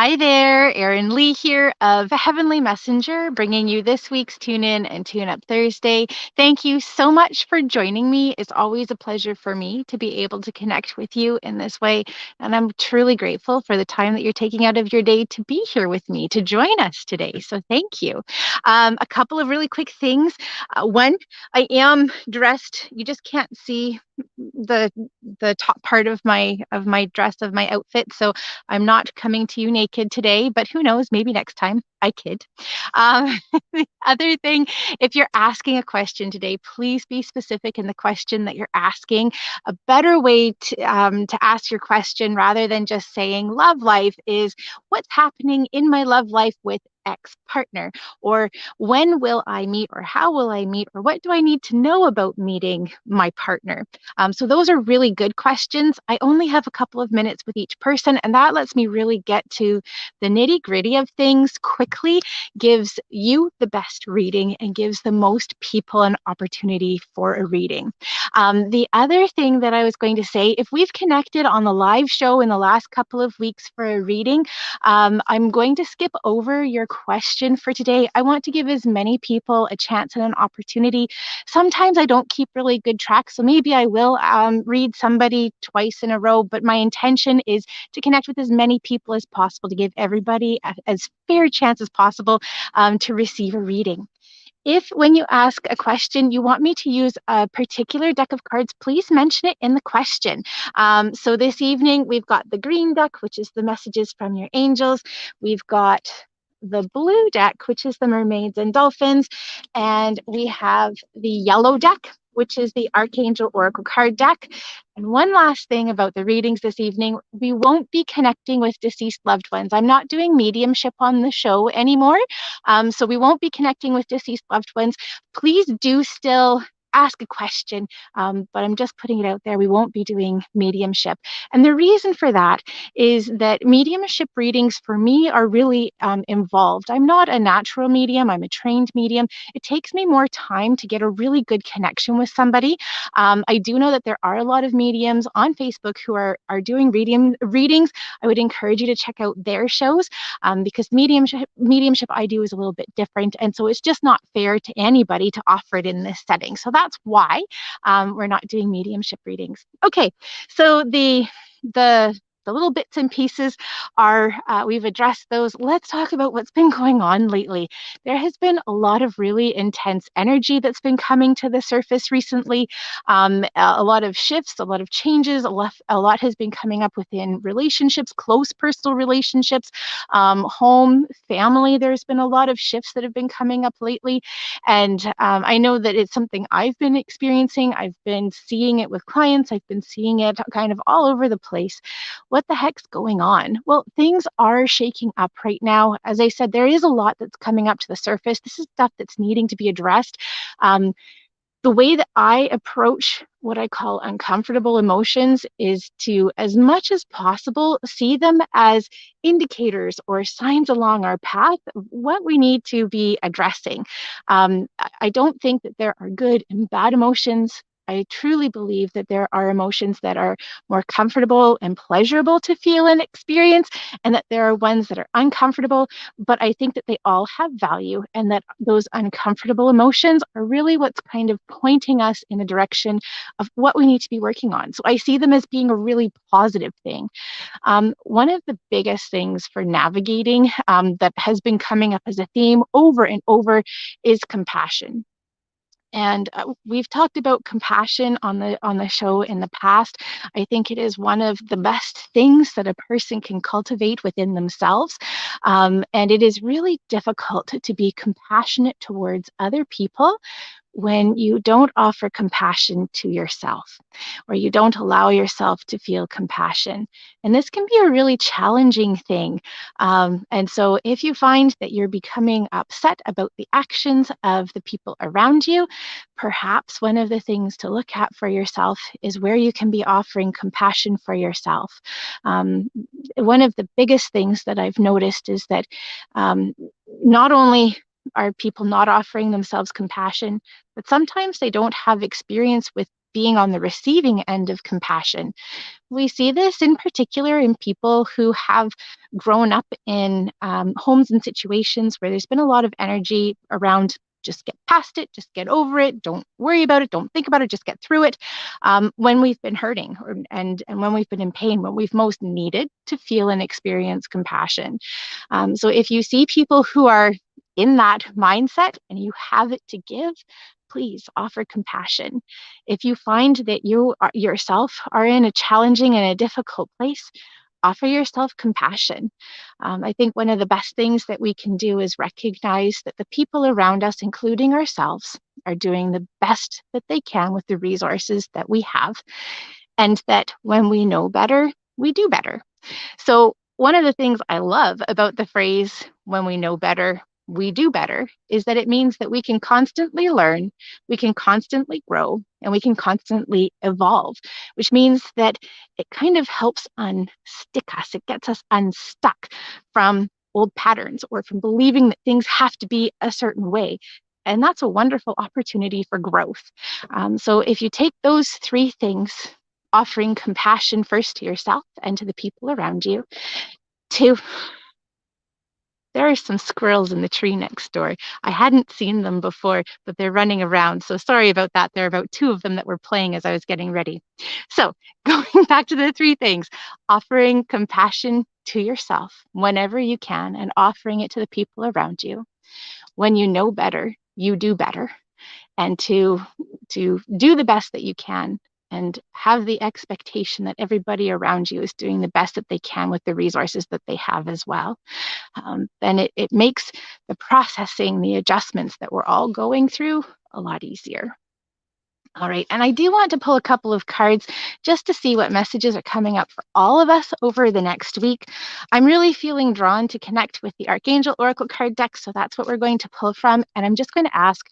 Hi there, Erin Lee here of Heavenly Messenger, bringing you this week's Tune In and Tune Up Thursday. Thank you so much for joining me. It's always a pleasure for me to be able to connect with you in this way. And I'm truly grateful for the time that you're taking out of your day to be here with me, to join us today. So thank you. A couple of really quick things. One, I am dressed. You just can't see the top part of my dress, of my outfit, so I'm not coming to you naked today, but who knows, maybe next time. I kid. The other thing, if you're asking a question today, please be specific in the question that you're asking. A better way to ask your question rather than just saying love life is, what's happening in my love life with X partner? Or when will I meet, or how will I meet, or what do I need to know about meeting my partner? So those are really good questions. I only have a couple of minutes with each person, and that lets me really get to the nitty-gritty of things quickly, gives you the best reading, and gives the most people an opportunity for a reading. The other thing that I was going to say, if we've connected on the live show in the last couple of weeks for a reading, I'm going to skip over your question for today. I want to give as many people a chance and an opportunity. Sometimes I don't keep really good track, so maybe I will read somebody twice in a row, but my intention is to connect with as many people as possible, to give everybody as fair chance as possible to receive a reading. If, when you ask a question, you want me to use a particular deck of cards, please mention it in the question. So this evening, we've got the green deck, which is the messages from your angels. We've got the blue deck, which is the mermaids and dolphins. And we have the yellow deck, which is the Archangel Oracle card deck. And one last thing about the readings this evening, we won't be connecting with deceased loved ones. I'm not doing mediumship on the show anymore, so we won't be connecting with deceased loved ones. Please do still ask a question, but I'm just putting it out there. We won't be doing mediumship. And the reason for that is that mediumship readings for me are really involved. I'm not a natural medium. I'm a trained medium. It takes me more time to get a really good connection with somebody. I do know that there are a lot of mediums on Facebook who are doing readings. I would encourage you to check out their shows because mediumship I do is a little bit different. And so it's just not fair to anybody to offer it in this setting. So that's why we're not doing mediumship readings. Okay, so the little bits and pieces are, we've addressed those. Let's talk about what's been going on lately. There has been a lot of really intense energy that's been coming to the surface recently. A lot of shifts, a lot of changes, a lot has been coming up within relationships, close personal relationships, home, family. There's been a lot of shifts that have been coming up lately. And I know that it's something I've been experiencing. I've been seeing it with clients. I've been seeing it kind of all over the place. What the heck's going on? Well, things are shaking up right now. As I said, there is a lot that's coming up to the surface. This is stuff that's needing to be addressed. The way that I approach what I call uncomfortable emotions is to, as much as possible, see them as indicators or signs along our path of what we need to be addressing. I don't think that there are good and bad emotions. I truly believe that there are emotions that are more comfortable and pleasurable to feel and experience, and that there are ones that are uncomfortable, but I think that they all have value, and that those uncomfortable emotions are really what's kind of pointing us in the direction of what we need to be working on. So I see them as being a really positive thing. One of the biggest things for navigating that has been coming up as a theme over and over is compassion. And we've talked about compassion on the show in the past. I think it is one of the best things that a person can cultivate within themselves. And it is really difficult to be compassionate towards other people when you don't offer compassion to yourself, or you don't allow yourself to feel compassion. And this can be a really challenging thing. And so if you find that you're becoming upset about the actions of the people around you, perhaps one of the things to look at for yourself is where you can be offering compassion for yourself. One of the biggest things that I've noticed is that not only are people not offering themselves compassion, but sometimes they don't have experience with being on the receiving end of compassion. We see this in particular in people who have grown up in homes and situations where there's been a lot of energy around just get past it, just get over it, don't worry about it, don't think about it, just get through it. When we've been hurting and when we've been in pain, when we've most needed to feel and experience compassion. So if you see people who are in that mindset and you have it to give, please offer compassion. If you find that you yourself are in a challenging and a difficult place, offer yourself compassion. I think one of the best things that we can do is recognize that the people around us, including ourselves, are doing the best that they can with the resources that we have, and that when we know better, we do better. So, one of the things I love about the phrase, when we know better, we do better, is that it means that we can constantly learn, we can constantly grow, and we can constantly evolve, which means that it kind of helps unstick us. It gets us unstuck from old patterns or from believing that things have to be a certain way. And that's a wonderful opportunity for growth. So if you take those three things, offering compassion first to yourself and to the people around you, to there are some squirrels in the tree next door. I hadn't seen them before, but they're running around. So sorry about that. There are about two of them that were playing as I was getting ready. So going back to the three things, offering compassion to yourself whenever you can and offering it to the people around you. When you know better, you do better. And to do the best that you can and have the expectation that everybody around you is doing the best that they can with the resources that they have as well. Then it makes the processing, the adjustments that we're all going through a lot easier. All right, and I do want to pull a couple of cards just to see what messages are coming up for all of us over the next week. I'm really feeling drawn to connect with the Archangel Oracle card deck, so that's what we're going to pull from. And I'm just going to ask,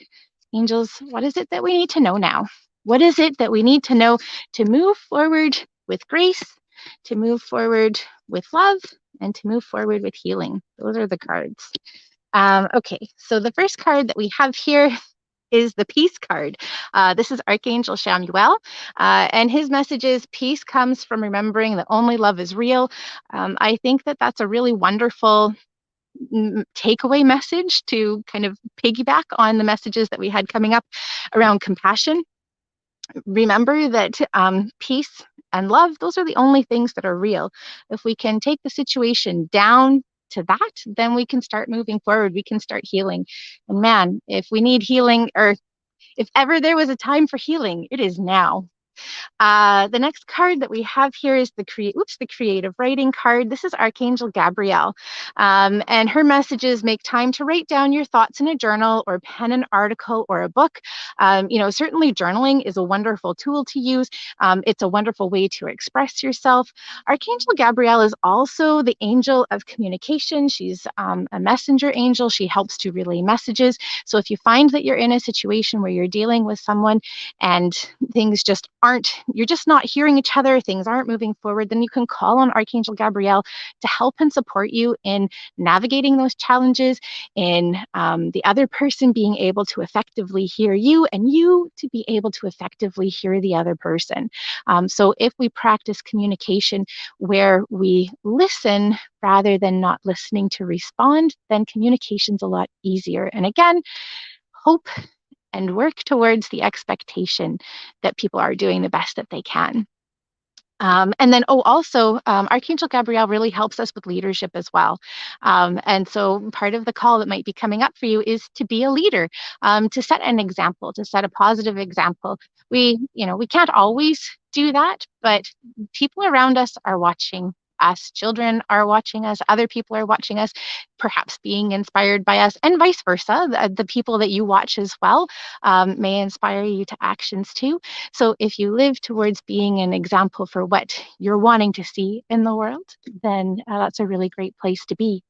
angels, what is it that we need to know now? What is it that we need to know to move forward with grace, to move forward with love, and to move forward with healing? Those are the cards. Okay, so the first card that we have here is the peace card. This is Archangel Chamuel, and his message is peace comes from remembering that only love is real. I think that that's a really wonderful takeaway message to kind of piggyback on the messages that we had coming up around compassion. Remember that peace and love, those are the only things that are real. If we can take the situation down to that, then we can start moving forward. We can start healing. And man, if we need healing, or if ever there was a time for healing, it is now. The next card that we have here is the creative writing card. This is Archangel Gabrielle. And her message is make time to write down your thoughts in a journal or pen an article or a book. Certainly journaling is a wonderful tool to use. It's a wonderful way to express yourself. Archangel Gabrielle is also the angel of communication. She's a messenger angel. She helps to relay messages. So if you find that you're in a situation where you're dealing with someone and things just aren't, you're just not hearing each other, things aren't moving forward, then you can call on Archangel Gabrielle to help and support you in navigating those challenges, in the other person being able to effectively hear you and you to be able to effectively hear the other person. So if we practice communication where we listen rather than not listening to respond, then communication's a lot easier. And again, hope and work towards the expectation that people are doing the best that they can. And then, also, Archangel Gabrielle really helps us with leadership as well. And so part of the call that might be coming up for you is to be a leader, to set an example, to set a positive example. We can't always do that, but people around us are watching us. Children are watching us. Other people are watching us, perhaps being inspired by us, and vice versa. The people that you watch as well may inspire you to actions too. So if you live towards being an example for what you're wanting to see in the world, then that's a really great place to be.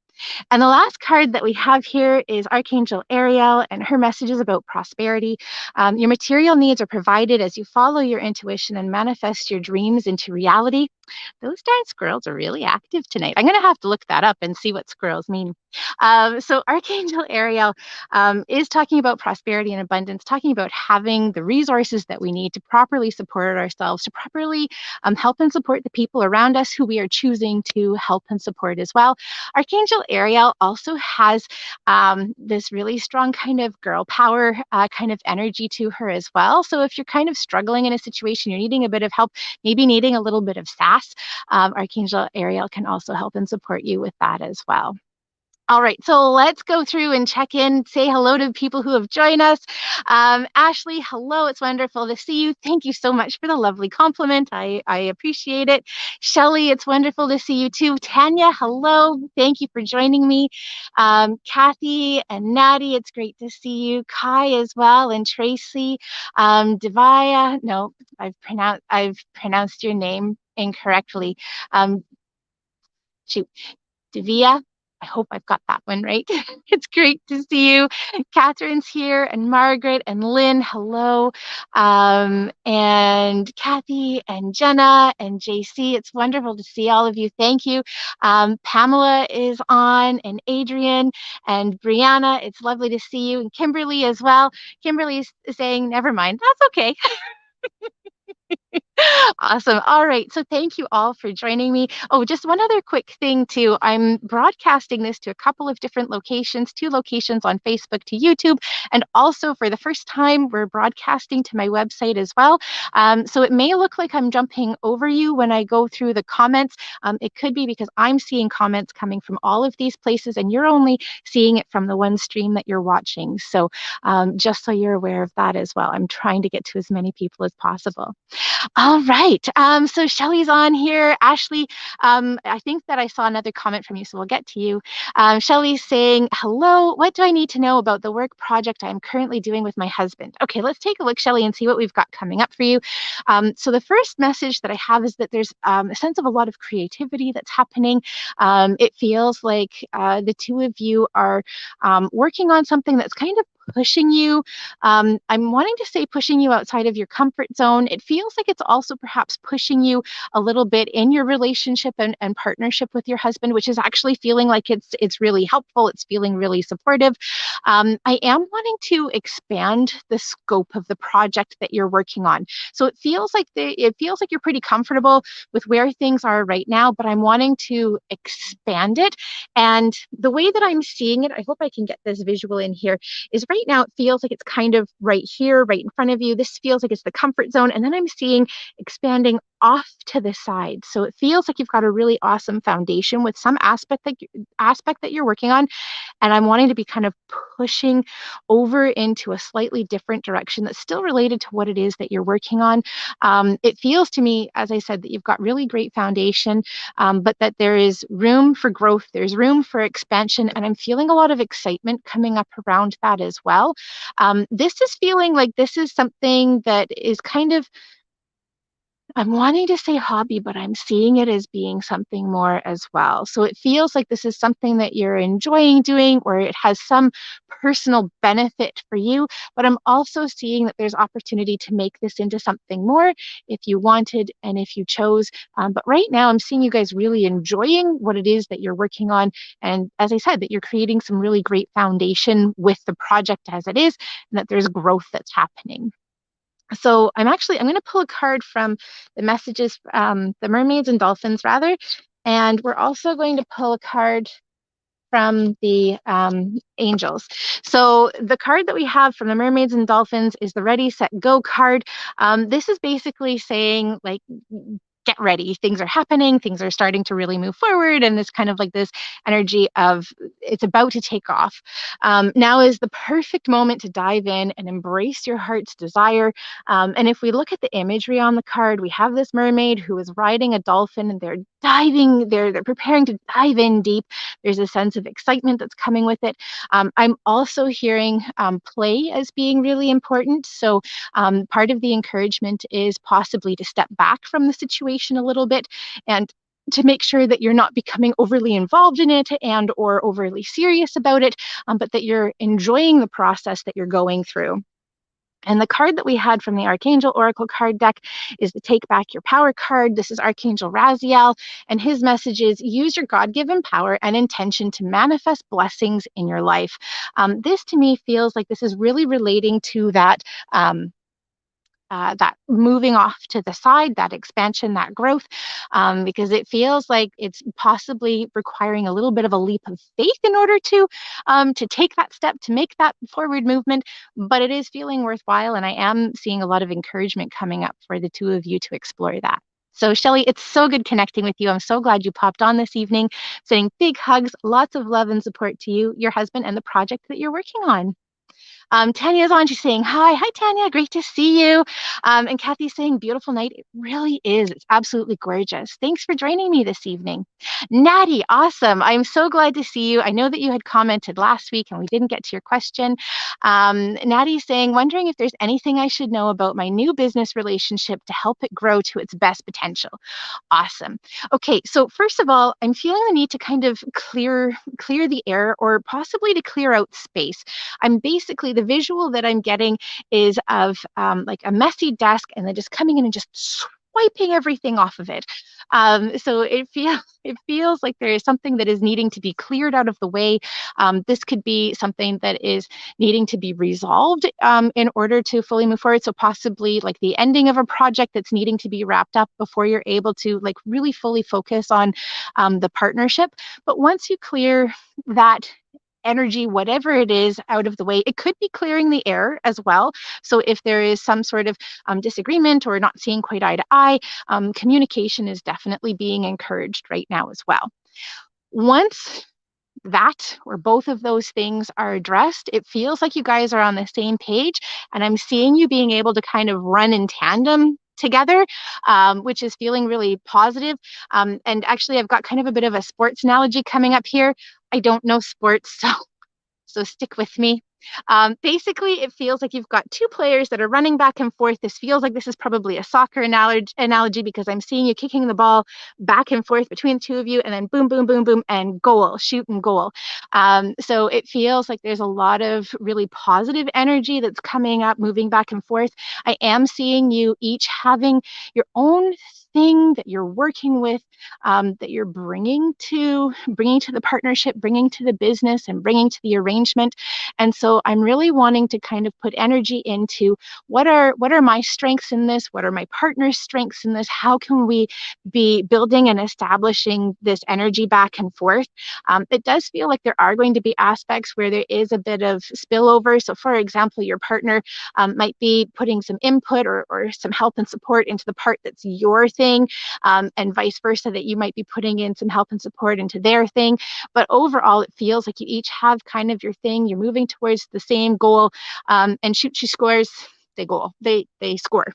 And the last card that we have here is Archangel Ariel, and her message is about prosperity. Your material needs are provided as you follow your intuition and manifest your dreams into reality. Those darn squirrels are really active tonight. I'm going to have to look that up and see what squirrels mean. So Archangel Ariel is talking about prosperity and abundance, talking about having the resources that we need to properly support ourselves, to properly help and support the people around us who we are choosing to help and support as well. Archangel Ariel also has this really strong kind of girl power kind of energy to her as well. So if you're kind of struggling in a situation, you're needing a bit of help, maybe needing a little bit of sass, Archangel Ariel can also help and support you with that as well. All right, so let's go through and check in, say hello to people who have joined us. Ashley, hello, it's wonderful to see you. Thank you so much for the lovely compliment. I appreciate it. Shelly, it's wonderful to see you too. Tanya, hello, thank you for joining me. Kathy and Natty, it's great to see you. Kai as well, and Tracy. Devaya, no, I've pronounced your name incorrectly. Shoot. Devia. I hope I've got that one right. It's great to see you. Catherine's here, and Margaret and Lynn, hello. And Kathy and Jenna and JC, it's wonderful to see all of you. Thank you. Pamela is on, and Adrian and Brianna, it's lovely to see you. And Kimberly as well. Kimberly's saying, never mind, that's okay. Awesome. All right. So thank you all for joining me. Oh, just one other quick thing too. I'm broadcasting this to a couple of different locations, 2 locations on Facebook to YouTube. And also for the first time, we're broadcasting to my website as well. So it may look like I'm jumping over you when I go through the comments. It could be because I'm seeing comments coming from all of these places and you're only seeing it from the one stream that you're watching. So just so you're aware of that as well. I'm trying to get to as many people as possible. All right. So Shelly's on here. Ashley, I think that I saw another comment from you, so we'll get to you. Shelly's saying, hello, what do I need to know about the work project I'm currently doing with my husband? Okay, let's take a look, Shelly, and see what we've got coming up for you. So the first message that I have is that there's a sense of a lot of creativity that's happening. It feels like the two of you are working on something that's kind of pushing you. I'm wanting to say pushing you outside of your comfort zone. It feels like it's also perhaps pushing you a little bit in your relationship and partnership with your husband, which is actually feeling like it's really helpful. It's feeling really supportive. I am wanting to expand the scope of the project that you're working on. So it feels like you're pretty comfortable with where things are right now, but I'm wanting to expand it. And the way that I'm seeing it, I hope I can get this visual in here, is right now it feels like it's kind of right here, right in front of you. This feels like it's the comfort zone. And then I'm seeing expanding off to the side. So it feels like you've got a really awesome foundation with some aspect that you're working on. And I'm wanting to be kind of pushing over into a slightly different direction that's still related to what it is that you're working on. It feels to me, as I said, that you've got really great foundation, but that there is room for growth. There's room for expansion. And I'm feeling a lot of excitement coming up around that as well. This is feeling like this is something that is kind of, I'm wanting to say hobby, but I'm seeing it as being something more as well. So it feels like this is something that you're enjoying doing, or it has some personal benefit for you. But I'm also seeing that there's opportunity to make this into something more if you wanted and if you chose. But right now, I'm seeing you guys really enjoying what it is that you're working on. And as I said, that you're creating some really great foundation with the project as it is, and that there's growth that's happening. So I'm going to pull a card from the messages, the mermaids and dolphins rather, and we're also going to pull a card from the angels. So the card that we have from the mermaids and dolphins is the ready, set, go card. This is basically saying like, get ready. Things are happening. Things are starting to really move forward. And this kind of like this energy of it's about to take off. Now is the perfect moment to dive in and embrace your heart's desire. And if we look at the imagery on the card, we have this mermaid who is riding a dolphin and they're preparing to dive in deep. There's a sense of excitement that's coming with it. I'm also hearing play as being really important. So part of the encouragement is possibly to step back from the situation a little bit and to make sure that you're not becoming overly involved in it and or overly serious about it, but that you're enjoying the process that you're going through. And the card that we had from the Archangel Oracle card deck is the Take Back Your Power card. This is Archangel Raziel, and his message is use your God-given power and intention to manifest blessings in your life. This to me feels like this is really relating to that moving off to the side, that expansion, that growth, because it feels like it's possibly requiring a little bit of a leap of faith in order to take that step, to make that forward movement. But it is feeling worthwhile, and I am seeing a lot of encouragement coming up for the two of you to explore that. So, Shelley, it's so good connecting with you. I'm so glad you popped on this evening. Sending big hugs, lots of love and support to you, your husband, and the project that you're working on. Tanya's on. She's saying, hi. Hi, Tanya. Great to see you. And Kathy's saying, beautiful night. It really is. It's absolutely gorgeous. Thanks for joining me this evening. Natty, awesome. I'm so glad to see you. I know that you had commented last week and we didn't get to your question. Natty's saying, wondering if there's anything I should know about my new business relationship to help it grow to its best potential. Awesome. Okay, so first of all, I'm feeling the need to kind of clear the air or possibly to clear out space. I'm basically, the visual that I'm getting is of like a messy desk and then just coming in and just swiping everything off of it. So it feels like there is something that is needing to be cleared out of the way. This could be something that is needing to be resolved in order to fully move forward. So possibly like the ending of a project that's needing to be wrapped up before you're able to like really fully focus on the partnership. But once you clear that energy, whatever it is, out of the way. It could be clearing the air as well. So if there is some sort of disagreement or not seeing quite eye to eye, communication is definitely being encouraged right now as well. Once that or both of those things are addressed, it feels like you guys are on the same page, and I'm seeing you being able to kind of run in tandem together, which is feeling really positive. And actually, I've got kind of a bit of a sports analogy coming up here. I don't know sports, so stick with me. Basically, it feels like you've got two players that are running back and forth. This feels like this is probably a soccer analogy because I'm seeing you kicking the ball back and forth between the two of you, and then boom, boom, boom, boom, and goal, shoot and goal. So it feels like there's a lot of really positive energy that's coming up, moving back and forth. I am seeing you each having your own thing that you're working with, that you're bringing to the partnership, bringing to the business, and bringing to the arrangement. And so I'm really wanting to kind of put energy into what are my strengths in this? What are my partner's strengths in this? How can we be building and establishing this energy back and forth? It does feel like there are going to be aspects where there is a bit of spillover. So for example, your partner might be putting some input or some help and support into the part that's your thing, and vice versa, that you might be putting in some help and support into their thing. But overall, it feels like you each have kind of your thing. You're moving towards the same goal, and shoot, she scores. They score.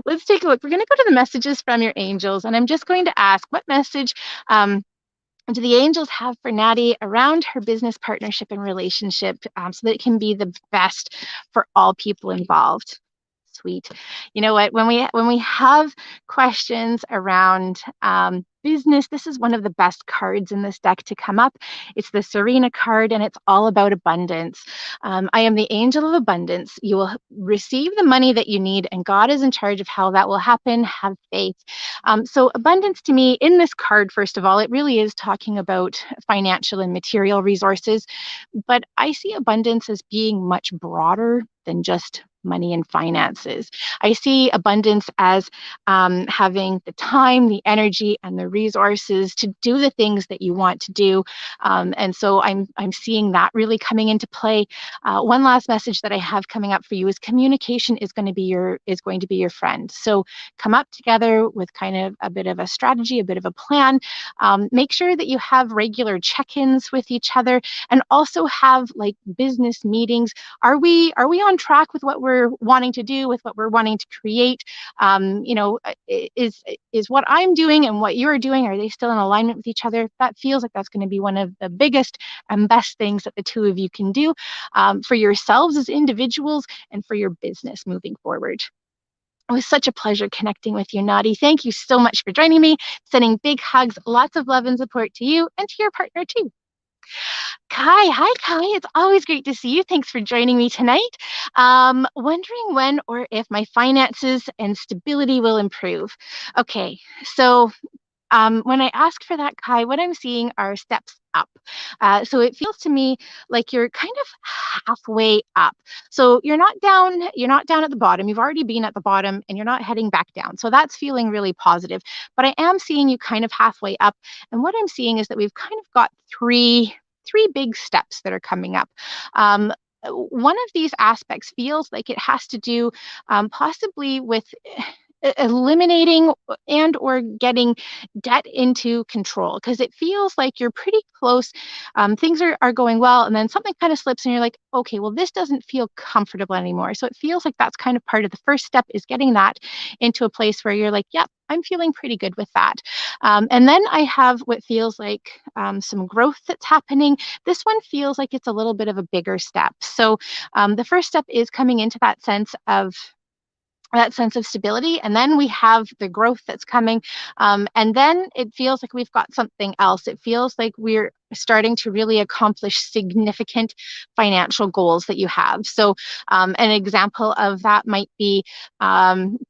Let's take a look. We're going to go to the messages from your angels, and I'm just going to ask, what message do the angels have for Natty around her business partnership and relationship, so that it can be the best for all people involved? Sweet. You know what? When we have questions around business, this is one of the best cards in this deck to come up. It's the Serena card, and it's all about abundance. I am the angel of abundance. You will receive the money that you need, and God is in charge of how that will happen. Have faith. So abundance to me in this card, first of all, it really is talking about financial and material resources, but I see abundance as being much broader than just money and finances. I see abundance as having the time, the energy, and the resources to do the things that you want to do. And so I'm seeing that really coming into play. One last message that I have coming up for you is communication is going to be your friend. So come up together with kind of a bit of a strategy, a bit of a plan. Make sure that you have regular check-ins with each other, and also have like business meetings. Are we on track with what we're wanting to do, with what we're wanting to create? Is what I'm doing and what you're doing, are they still in alignment with each other? That feels like that's going to be one of the biggest and best things that the two of you can do, for yourselves as individuals and for your business moving forward. It was such a pleasure connecting with you, Nadi. Thank you so much for joining me. Sending big hugs, lots of love and support to you and to your partner too. Kai, hi Kai. It's always great to see you. Thanks for joining me tonight. Wondering when or if my finances and stability will improve. Okay, so when I ask for that, Kai, what I'm seeing are steps up. So it feels to me like you're kind of halfway up. So you're not down at the bottom. You've already been at the bottom and you're not heading back down. So that's feeling really positive. But I am seeing you kind of halfway up. And what I'm seeing is that we've kind of got three big steps that are coming up. One of these aspects feels like it has to do possibly with eliminating and or getting debt into control, because it feels like you're pretty close. Things are going well, and then something kind of slips and you're like, okay, well, this doesn't feel comfortable anymore. So it feels like that's kind of part of the first step, is getting that into a place where you're like, yep, I'm feeling pretty good with that. And then I have what feels like some growth that's happening. This one feels like it's a little bit of a bigger step. So the first step is coming into that sense of stability. And then we have the growth that's coming. And then it feels like we've got something else. It feels like we're starting to really accomplish significant financial goals that you have. So an example of that might be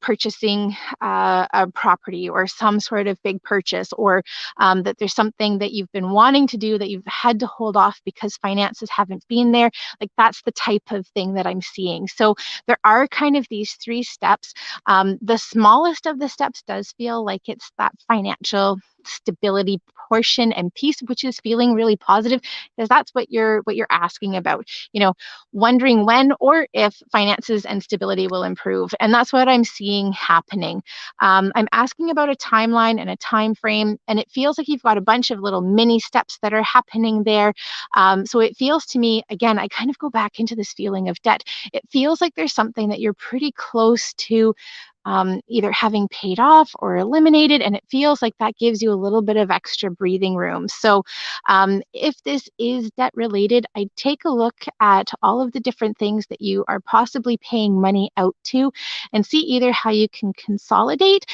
purchasing a property or some sort of big purchase, or that there's something that you've been wanting to do that you've had to hold off because finances haven't been there. Like, that's the type of thing that I'm seeing. So there are kind of these three steps. The smallest of the steps does feel like it's that financial stability portion and piece, which is feeling really positive, because that's what you're asking about, wondering when or if finances and stability will improve. And that's what I'm seeing happening. I'm asking about a timeline and a time frame, and it feels like you've got a bunch of little mini steps that are happening there. So it feels to me, again, I kind of go back into this feeling of debt. It feels like there's something that you're pretty close to either having paid off or eliminated, and it feels like that gives you a little bit of extra breathing room. So if this is debt related, I'd take a look at all of the different things that you are possibly paying money out to, and see either how you can consolidate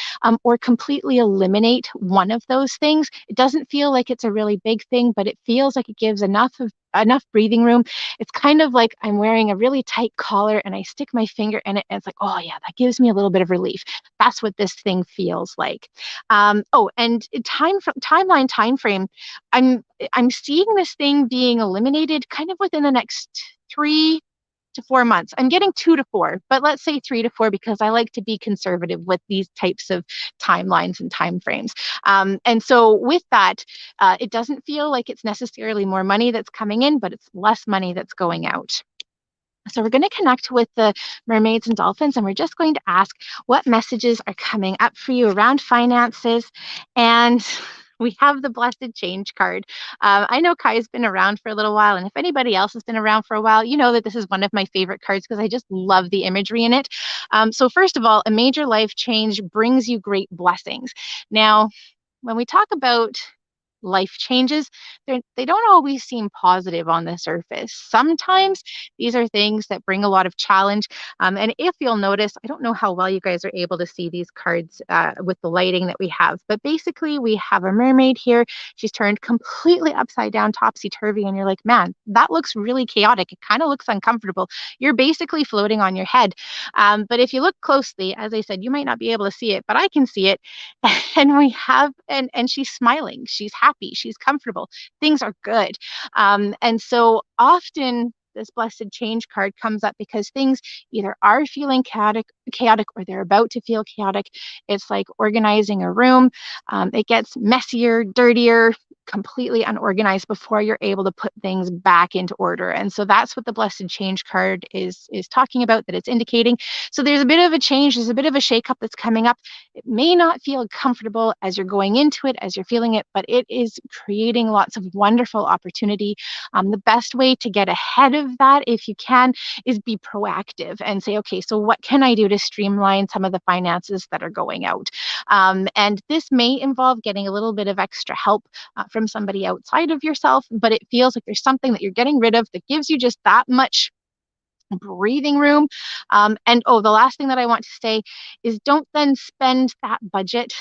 or completely eliminate one of those things. It doesn't feel like it's a really big thing, but it feels like it gives enough breathing room. It's kind of like I'm wearing a really tight collar and I stick my finger in it and it's like, oh yeah, that gives me a little bit of relief. That's what this thing feels like. Oh, and timeline time frame. I'm seeing this thing being eliminated kind of within the next 3 to 4 months. I'm getting 2 to 4, but let's say 3 to 4, because I like to be conservative with these types of timelines and timeframes. And so with that, it doesn't feel like it's necessarily more money that's coming in, but it's less money that's going out. So we're going to connect with the mermaids and dolphins, and we're just going to ask what messages are coming up for you around finances. And we have the blessed change card. I know Kai's been around for a little while, and if anybody else has been around for a while, you know that this is one of my favorite cards because I just love the imagery in it. So first of all, a major life change brings you great blessings. Now, when we talk about life changes, they don't always seem positive on the surface. Sometimes these are things that bring a lot of challenge. And if you'll notice, I don't know how well you guys are able to see these cards with the lighting that we have, but basically we have a mermaid here. She's turned completely upside down, topsy-turvy, and you're like, man, that looks really chaotic. It kind of looks uncomfortable. You're basically floating on your head. But if you look closely, as I said, you might not be able to see it, but I can see it. And we have, and she's smiling, she's happy, she's comfortable, things are good. And so often this blessed change card comes up because things either are feeling chaotic or they're about to feel chaotic. It's like organizing a room. It gets messier, dirtier, completely unorganized before you're able to put things back into order. And so that's what the blessed change card is talking about, that it's indicating. So there's a bit of a change, there's a bit of a shakeup that's coming up. It may not feel comfortable as you're going into it, as you're feeling it, but it is creating lots of wonderful opportunity. The best way to get ahead of that, if you can, is be proactive and say, okay, so what can I do to streamline some of the finances that are going out? And this may involve getting a little bit of extra help from somebody outside of yourself, but it feels like there's something that you're getting rid of that gives you just that much breathing room. And oh, the last thing that I want to say is don't then spend that budget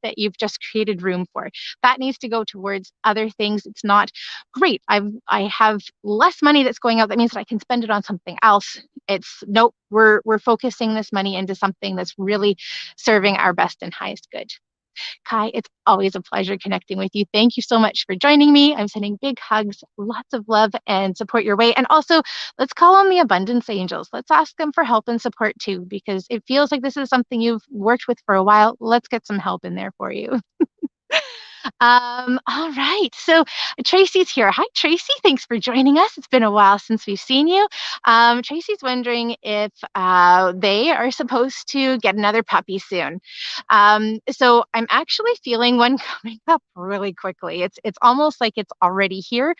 that you've just created room for. That needs to go towards other things. It's not great. I have less money that's going out. That means that I can spend it on something else. It's nope, we're focusing this money into something that's really serving our best and highest good. Kai, it's always a pleasure connecting with you. Thank you so much for joining me. I'm sending big hugs, lots of love and support your way. And also, let's call on the abundance angels. Let's ask them for help and support too, because it feels like this is something you've worked with for a while. Let's get some help in there for you. All right. So Tracy's here. Hi, Tracy. Thanks for joining us. It's been a while since we've seen you. Tracy's wondering if they are supposed to get another puppy soon. So I'm actually feeling one coming up really quickly. It's almost like it's already here.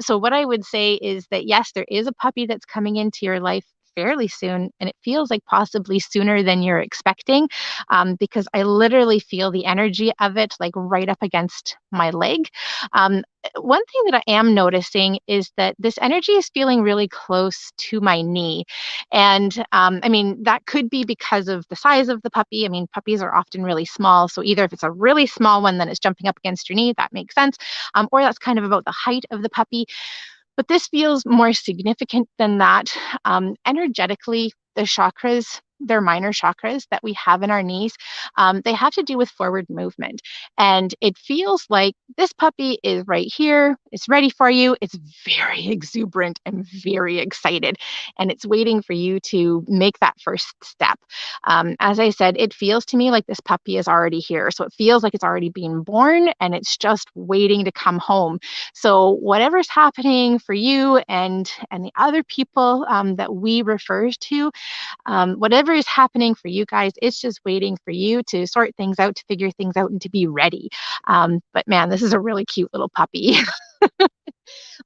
So what I would say is that yes, there is a puppy that's coming into your life fairly soon, and it feels like possibly sooner than you're expecting, because I literally feel the energy of it like right up against my leg. Um, One thing that I am noticing is that this energy is feeling really close to my knee. And I mean, that could be because of the size of the puppy. I mean, puppies are often really small. So either if it's a really small one, then it's jumping up against your knee, that makes sense. Or that's kind of about the height of the puppy. But this feels more significant than that. Energetically, the chakras, they're minor chakras that we have in our knees. They have to do with forward movement. And it feels like this puppy is right here. It's ready for you. It's very exuberant and very excited. And it's waiting for you to make that first step. As I said, it feels to me like this puppy is already here. So it feels like it's already been born and it's just waiting to come home. So whatever's happening for you and the other people that we refer to, whatever is happening for you guys, it's just waiting for you to sort things out, to figure things out, and to be ready. But man, this is a really cute little puppy.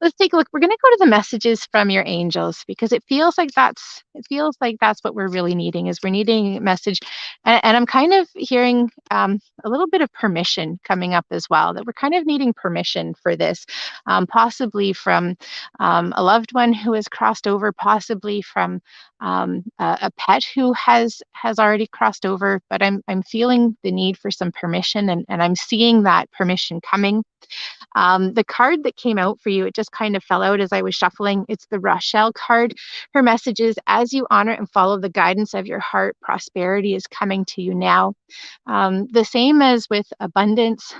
Let's take a look. We're going to go to the messages from your angels because it feels like that's what we're really needing is we're needing a message. And I'm kind of hearing a little bit of permission coming up as well, that we're kind of needing permission for this, possibly from a loved one who has crossed over, possibly from a pet who has already crossed over. But I'm feeling the need for some permission, and I'm seeing that permission coming. The card that came out for you, it just kind of fell out as I was shuffling. It's the Rochelle card. Her message is, as you honor and follow the guidance of your heart, prosperity is coming to you now. The same as with abundance,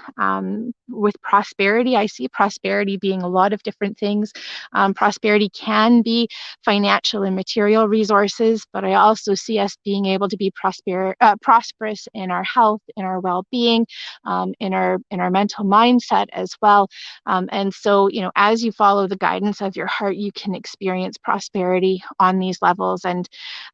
with prosperity, I see prosperity being a lot of different things. Prosperity can be financial and material resources, but I also see us being able to be prosperous in our health, in our well-being, in our mental mindset as well. And so, as you follow the guidance of your heart, you can experience prosperity on these levels. And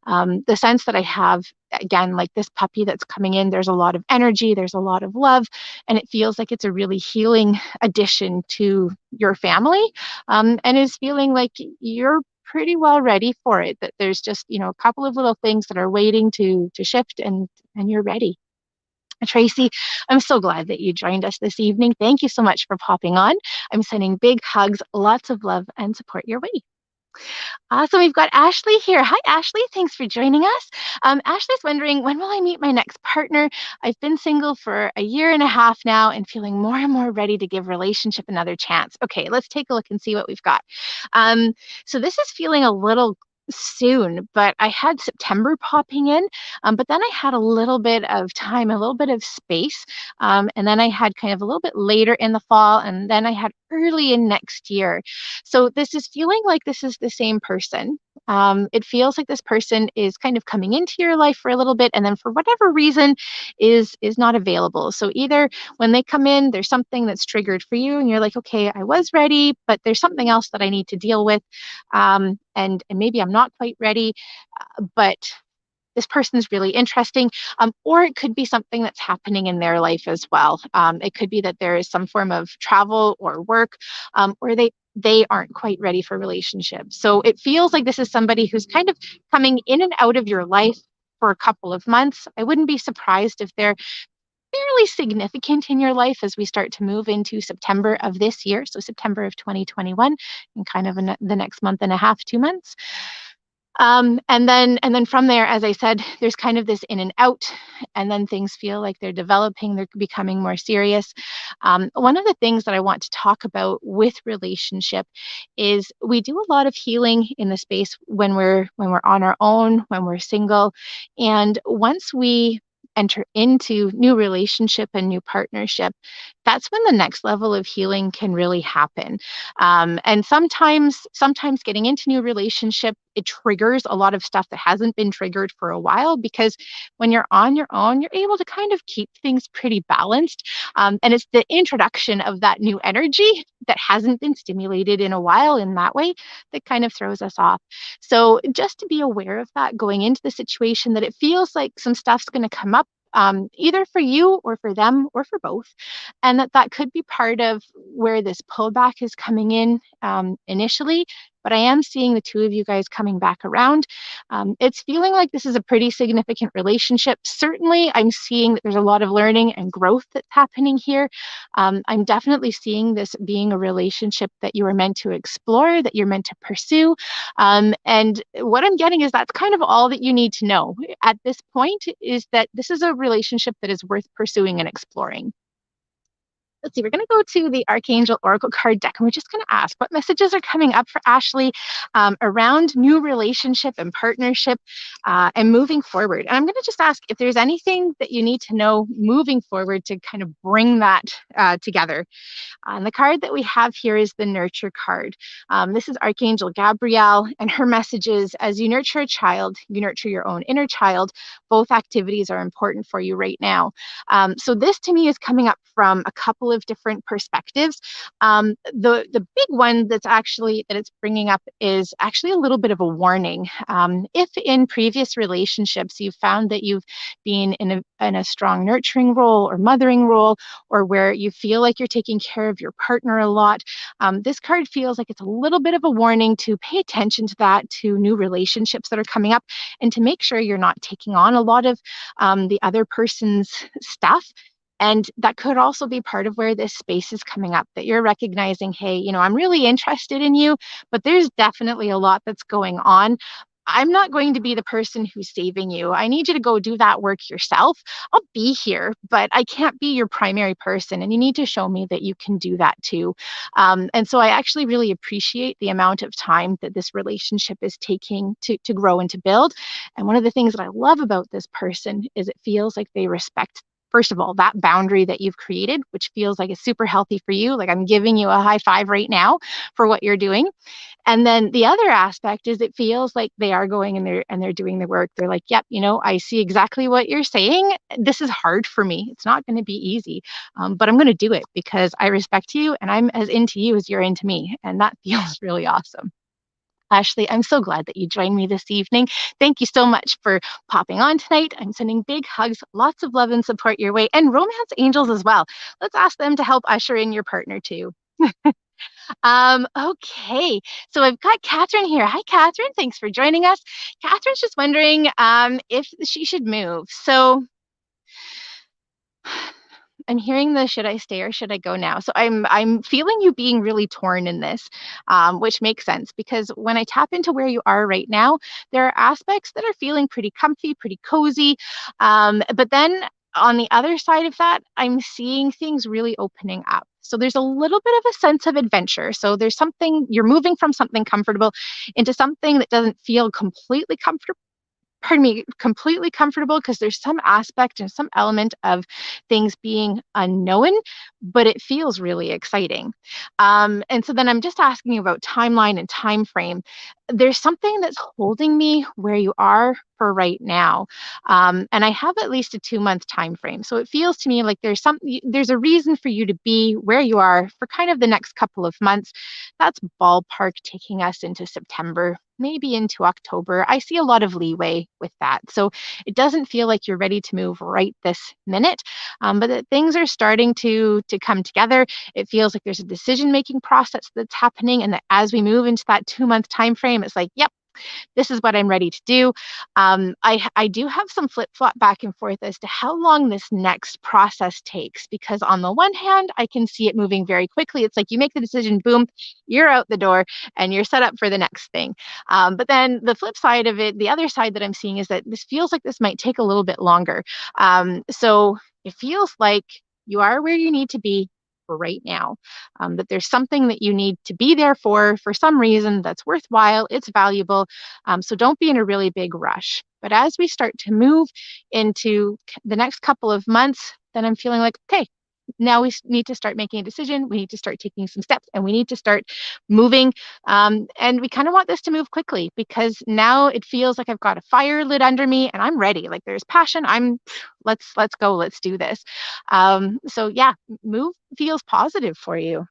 the sense that I have, again, like this puppy that's coming in, there's a lot of energy, there's a lot of love, and it feels like it's a really healing addition to your family, and is feeling like you're pretty well ready for it, that there's just a couple of little things that are waiting to shift, and you're ready. Tracy, I'm so glad that you joined us this evening. Thank you so much for popping on. I'm sending big hugs, lots of love and support your way. Awesome. We've got Ashley here. Hi, Ashley. Thanks for joining us. Ashley's wondering, when will I meet my next partner? I've been single for a year and a half now and feeling more and more ready to give relationship another chance. Okay, let's take a look and see what we've got. So this is feeling a little soon, but I had September popping in, but then I had a little bit of time, a little bit of space, and then I had kind of a little bit later in the fall, and then I had early in next year. So this is feeling like this is the same person. It feels like this person is kind of coming into your life for a little bit, and then for whatever reason is not available. So either when they come in, there's something that's triggered for you, and you're like, okay, I was ready, but there's something else that I need to deal with, and maybe I'm not quite ready, but this person's really interesting. Or it could be something that's happening in their life as well. It could be that there is some form of travel or work, or they aren't quite ready for relationships. So it feels like this is somebody who's kind of coming in and out of your life for a couple of months. I wouldn't be surprised if they're fairly significant in your life as we start to move into September of this year. So September of 2021, and kind of the next month and a half, 2 months. And then from there, as I said, there's kind of this in and out, and then things feel like they're developing, they're becoming more serious. One of the things that I want to talk about with relationship is we do a lot of healing in the space when we're on our own, when we're single, and once we enter into new relationship and new partnership, that's when the next level of healing can really happen. And sometimes getting into new relationship, it triggers a lot of stuff that hasn't been triggered for a while, because when you're on your own, you're able to kind of keep things pretty balanced. And it's the introduction of that new energy that hasn't been stimulated in a while in that way that kind of throws us off. So just to be aware of that going into the situation, that it feels like some stuff's going to come up, either for you or for them or for both, and that could be part of where this pullback is coming in, initially. But I am seeing the two of you guys coming back around. It's feeling like this is a pretty significant relationship. Certainly, I'm seeing that there's a lot of learning and growth that's happening here. I'm definitely seeing this being a relationship that you are meant to explore, that you're meant to pursue. And what I'm getting is that's kind of all that you need to know at this point, is that this is a relationship that is worth pursuing and exploring. Let's see, we're going to go to the Archangel Oracle card deck, and we're just going to ask what messages are coming up for Ashley, around new relationship and partnership, and moving forward. And I'm going to just ask if there's anything that you need to know moving forward to kind of bring that together. And the card that we have here is the Nurture card. This is Archangel Gabrielle, and her message is, as you nurture a child, you nurture your own inner child. Both activities are important for you right now. So this to me is coming up from a couple of different perspectives. The big one that it's bringing up is actually a little bit of a warning. If in previous relationships you've found that you've been in a strong nurturing role or mothering role, or where you feel like you're taking care of your partner a lot, this card feels like it's a little bit of a warning to pay attention to that, to new relationships that are coming up, and to make sure you're not taking on a lot of the other person's stuff. And that could also be part of where this space is coming up, that you're recognizing, hey, I'm really interested in you, but there's definitely a lot that's going on. I'm not going to be the person who's saving you. I need you to go do that work yourself. I'll be here, but I can't be your primary person. And you need to show me that you can do that too. And so I actually really appreciate the amount of time that this relationship is taking to grow and to build. And one of the things that I love about this person is it feels like they respect, first of all, that boundary that you've created, which feels like it's super healthy for you. Like I'm giving you a high five right now for what you're doing. And then the other aspect is it feels like they are going and they're doing the work. They're like, yep, I see exactly what you're saying. This is hard for me. It's not going to be easy, but I'm going to do it because I respect you and I'm as into you as you're into me. And that feels really awesome. Ashley, I'm so glad that you joined me this evening. Thank you so much for popping on tonight. I'm sending big hugs, lots of love and support your way, and romance angels as well. Let's ask them to help usher in your partner too. Okay, so I've got Catherine here. Hi, Catherine. Thanks for joining us. Catherine's just wondering if she should move. So I'm hearing the should I stay or should I go now? So I'm feeling you being really torn in this, which makes sense because when I tap into where you are right now, there are aspects that are feeling pretty comfy, pretty cozy. But then on the other side of that, I'm seeing things really opening up. So there's a little bit of a sense of adventure. So there's something, you're moving from something comfortable into something that doesn't feel completely comfortable, completely comfortable, because there's some aspect and some element of things being unknown, but it feels really exciting. And so then I'm just asking you about timeline and time frame. There's something that's holding me where you are for right now, and I have at least a 2-month time frame. So it feels to me like there's a reason for you to be where you are for kind of the next couple of months. That's ballpark taking us into September, maybe into October. I see a lot of leeway with that. So it doesn't feel like you're ready to move right this minute, but that things are starting to come together. It feels like there's a decision-making process that's happening, and that as we move into that 2-month time frame, it's like, yep, This is what I'm ready to do. I do have some flip flop back and forth as to how long this next process takes, because on the one hand, I can see it moving very quickly. It's like you make the decision, boom, you're out the door and you're set up for the next thing. But then the flip side of it, the other side that I'm seeing is that this feels like this might take a little bit longer. So it feels like you are where you need to be for right now, that there's something that you need to be there for some reason that's worthwhile, it's valuable. So don't be in a really big rush. But as we start to move into the next couple of months, then I'm feeling like, okay, now we need to start making a decision. We need to start taking some steps and we need to start moving. And we kind of want this to move quickly, because now it feels like I've got a fire lit under me and I'm ready. Like there's passion. Let's go. Let's do this. So yeah, move feels positive for you.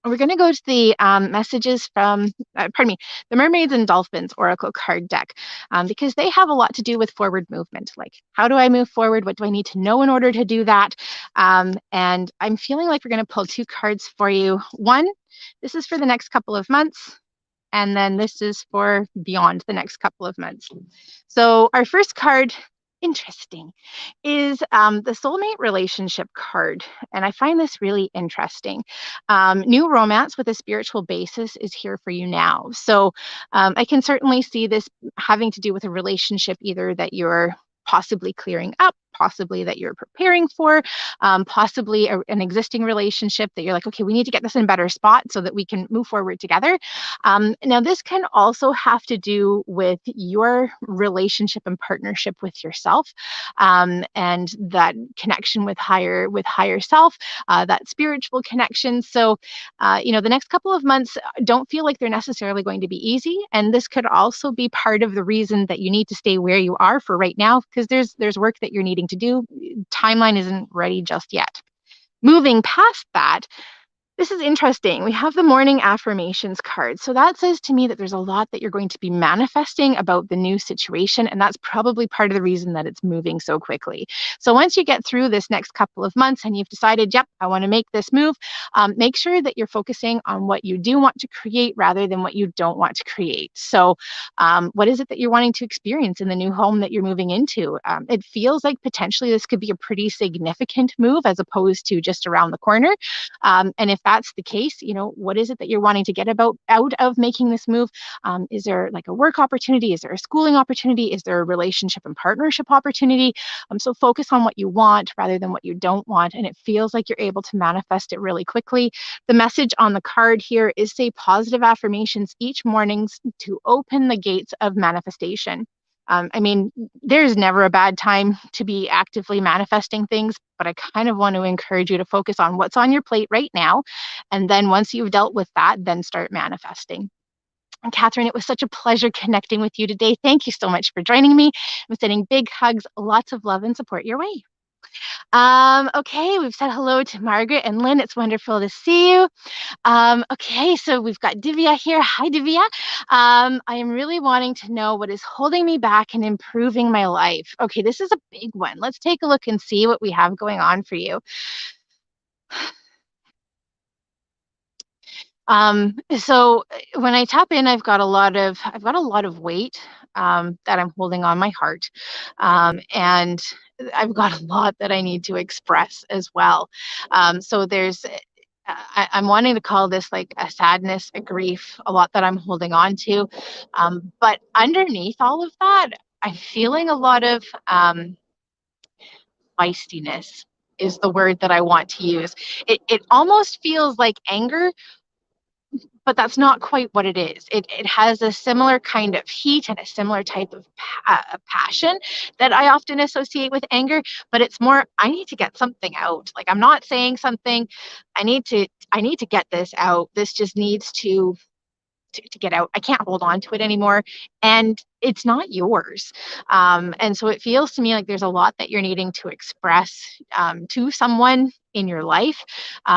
We're going to go to the messages from, pardon me, the Mermaids and Dolphins Oracle card deck, because they have a lot to do with forward movement. Like, how do I move forward? What do I need to know in order to do that? And I'm feeling like we're going to pull two cards for you. One, this is for the next couple of months. And then this is for beyond the next couple of months. So our first card, interesting, is the soulmate relationship card. And I find this really interesting. New romance with a spiritual basis is here for you now. So I can certainly see this having to do with a relationship either that you're possibly clearing up, possibly that you're preparing for, possibly an existing relationship that you're like, okay, we need to get this in a better spot so that we can move forward together. Now, this can also have to do with your relationship and partnership with yourself, and that connection with higher self, that spiritual connection. So, the next couple of months don't feel like they're necessarily going to be easy, and this could also be part of the reason that you need to stay where you are for right now, because there's work that you're needing to do. Timeline isn't ready just yet. Moving past that, this is interesting. We have the morning affirmations card. So that says to me that there's a lot that you're going to be manifesting about the new situation. And that's probably part of the reason that it's moving so quickly. So once you get through this next couple of months and you've decided, yep, I want to make this move, make sure that you're focusing on what you do want to create rather than what you don't want to create. So what is it that you're wanting to experience in the new home that you're moving into? It feels like potentially this could be a pretty significant move as opposed to just around the corner. And if that's the case, what is it that you're wanting to get out of making this move? Is there like a work opportunity? Is there a schooling opportunity? Is there a relationship and partnership opportunity? So focus on what you want rather than what you don't want. And it feels like you're able to manifest it really quickly. The message on the card here is say positive affirmations each morning to open the gates of manifestation. There's never a bad time to be actively manifesting things, but I kind of want to encourage you to focus on what's on your plate right now. And then once you've dealt with that, then start manifesting. And Catherine, it was such a pleasure connecting with you today. Thank you so much for joining me. I'm sending big hugs, lots of love and support your way. Okay, we've said hello to Margaret and Lynn. It's wonderful to see you. Okay, so we've got Divya here. Hi, Divya. I am really wanting to know what is holding me back and improving my life. Okay, this is a big one. Let's take a look and see what we have going on for you. So when I tap in, I've got a lot of weight that I'm holding on my heart, and I've got a lot that I need to express as well. So I'm wanting to call this like a sadness, a grief, a lot that I'm holding on to. But underneath all of that, I'm feeling a lot of feistiness is the word that I want to use. It almost feels like anger, but that's not quite what it is. It has a similar kind of heat and a similar type of passion that I often associate with anger, but it's more, I need to get something out. Like I'm not saying something, I need to get this out. This just needs to get out. I can't hold on to it anymore. And it's not yours. And so it feels to me like there's a lot that you're needing to express to someone in your life.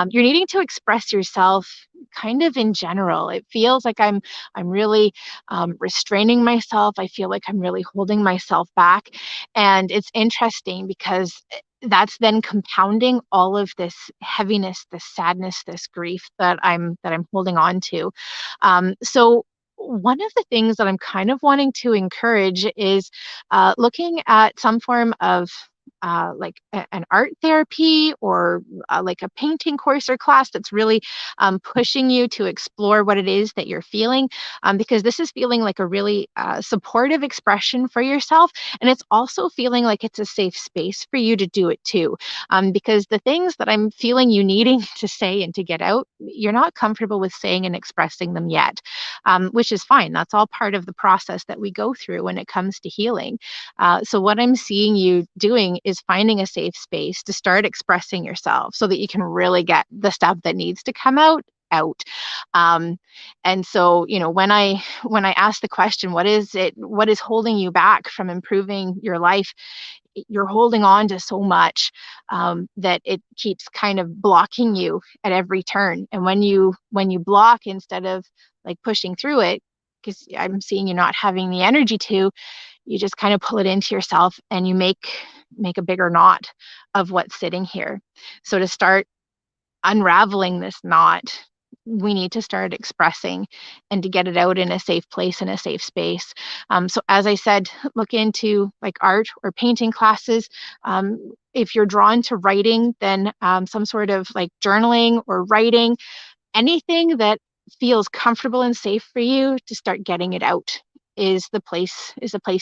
You're needing to express yourself kind of in general. It feels like I'm really restraining myself. I feel like I'm really holding myself back. And it's interesting because that's then compounding all of this heaviness, this sadness, this grief that I'm holding on to. So one of the things that I'm kind of wanting to encourage is looking at some form of like an art therapy, or like a painting course or class that's really pushing you to explore what it is that you're feeling, because this is feeling like a really supportive expression for yourself. And it's also feeling like it's a safe space for you to do it too. Because the things that I'm feeling you needing to say and to get out, you're not comfortable with saying and expressing them yet, which is fine. That's all part of the process that we go through when it comes to healing. So, what I'm seeing you doing is finding a safe space to start expressing yourself so that you can really get the stuff that needs to come out. Um, and so, when I ask the question, what is holding you back from improving your life? You're holding on to so much that it keeps kind of blocking you at every turn. And when you block instead of like pushing through it, because I'm seeing you not having the energy to, you just kind of pull it into yourself and you make a bigger knot of what's sitting here. So to start unraveling this knot, we need to start expressing and to get it out in a safe place, in a safe space. So as I said, look into like art or painting classes. If you're drawn to writing, then some sort of like journaling or writing, anything that feels comfortable and safe for you to start getting it out is the place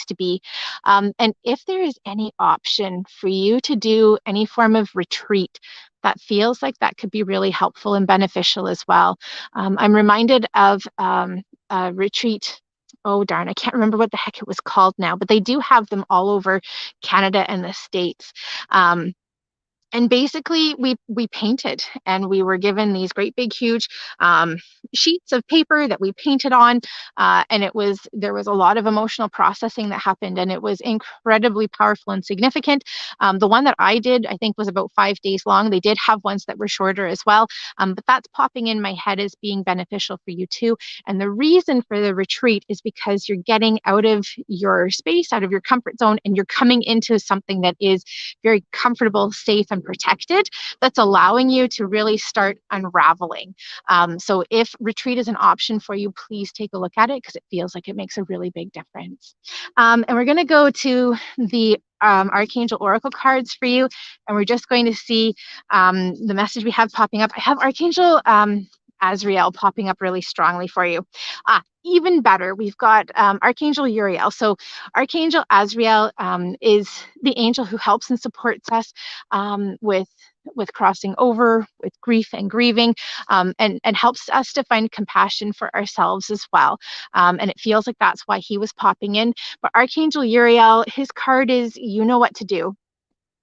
to be. And if there is any option for you to do any form of retreat, that feels like that could be really helpful and beneficial as well. I'm reminded of a retreat. Oh darn, I can't remember what the heck it was called now, but they do have them all over Canada and the States. And basically we painted, and we were given these great big huge sheets of paper that we painted on, and there was a lot of emotional processing that happened, and it was incredibly powerful and significant. The one that I did, I think, was about 5 days long. They did have ones that were shorter as well, but that's popping in my head as being beneficial for you too. And the reason for the retreat is because you're getting out of your space, out of your comfort zone, and you're coming into something that is very comfortable, safe, and protected, that's allowing you to really start unraveling. So if retreat is an option for you, please take a look at it, because it feels like it makes a really big difference. And we're going to go to the Archangel Oracle cards for you, and we're just going to see the message we have popping up. I have Archangel Azrael popping up really strongly for you. Even better, we've got Archangel Uriel. So Archangel Azrael is the angel who helps and supports us with crossing over, with grief and grieving, and helps us to find compassion for ourselves as well. And it feels like that's why he was popping in. But Archangel Uriel, his card is, you know what to do.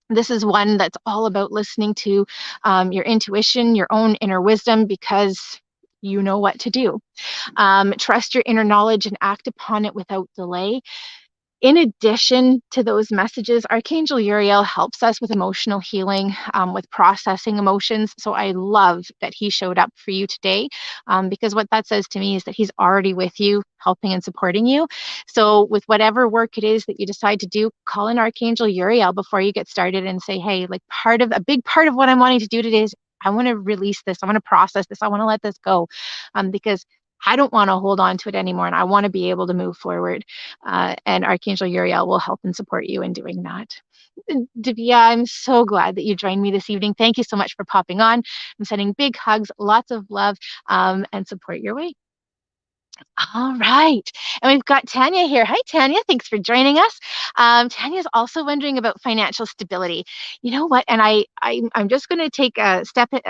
This is one that's all about listening to your intuition, your own inner wisdom, because you know what to do. Trust your inner knowledge and act upon it without delay. In addition to those messages, Archangel Uriel helps us with emotional healing, with processing emotions. So I love that he showed up for you today, because what that says to me is that he's already with you, helping and supporting you. So with whatever work it is that you decide to do, call in Archangel Uriel before you get started and say, hey, like a big part of what I'm wanting to do today is I want to release this. I want to process this. I want to let this go, because I don't want to hold on to it anymore, and I want to be able to move forward. And Archangel Uriel will help and support you in doing that. Divya, I'm so glad that you joined me this evening. Thank you so much for popping on. I'm sending big hugs, lots of love, and support your way. All right. And we've got Tanya here. Hi, Tanya. Thanks for joining us. Tanya's also wondering about financial stability. You know what? And I'm just going to take a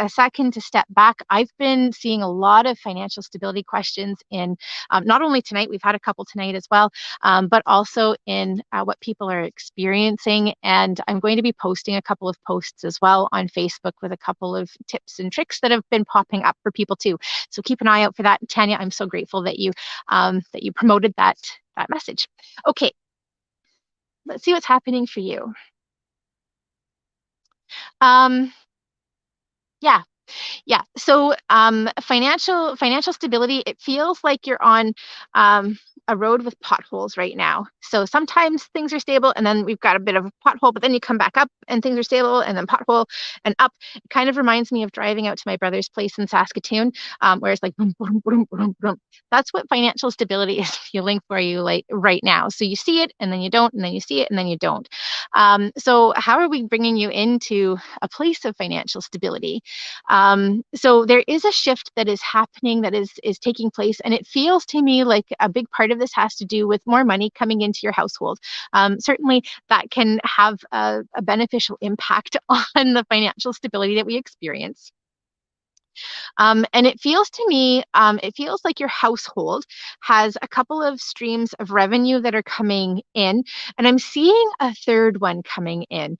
second to step back. I've been seeing a lot of financial stability questions in not only tonight, we've had a couple tonight as well, but also in what people are experiencing. And I'm going to be posting a couple of posts as well on Facebook with a couple of tips and tricks that have been popping up for people too. So keep an eye out for that. Tanya, I'm so grateful that you promoted that message. Okay, let's see what's happening for you. Yeah. Yeah. So financial stability, it feels like you're on a road with potholes right now. So sometimes things are stable and then we've got a bit of a pothole, but then you come back up and things are stable and then pothole and up. It kind of reminds me of driving out to my brother's place in Saskatoon, where it's like boom, boom, boom, boom, boom. That's what financial stability is feeling for you like right now. So you see it and then you don't, and then you see it and then you don't. So how are we bringing you into a place of financial stability? So there is a shift that is happening, that is taking place, and it feels to me like a big part of this has to do with more money coming into your household. Certainly, that can have a beneficial impact on the financial stability that we experience. And it feels to me, it feels like your household has a couple of streams of revenue that are coming in, and I'm seeing a third one coming in.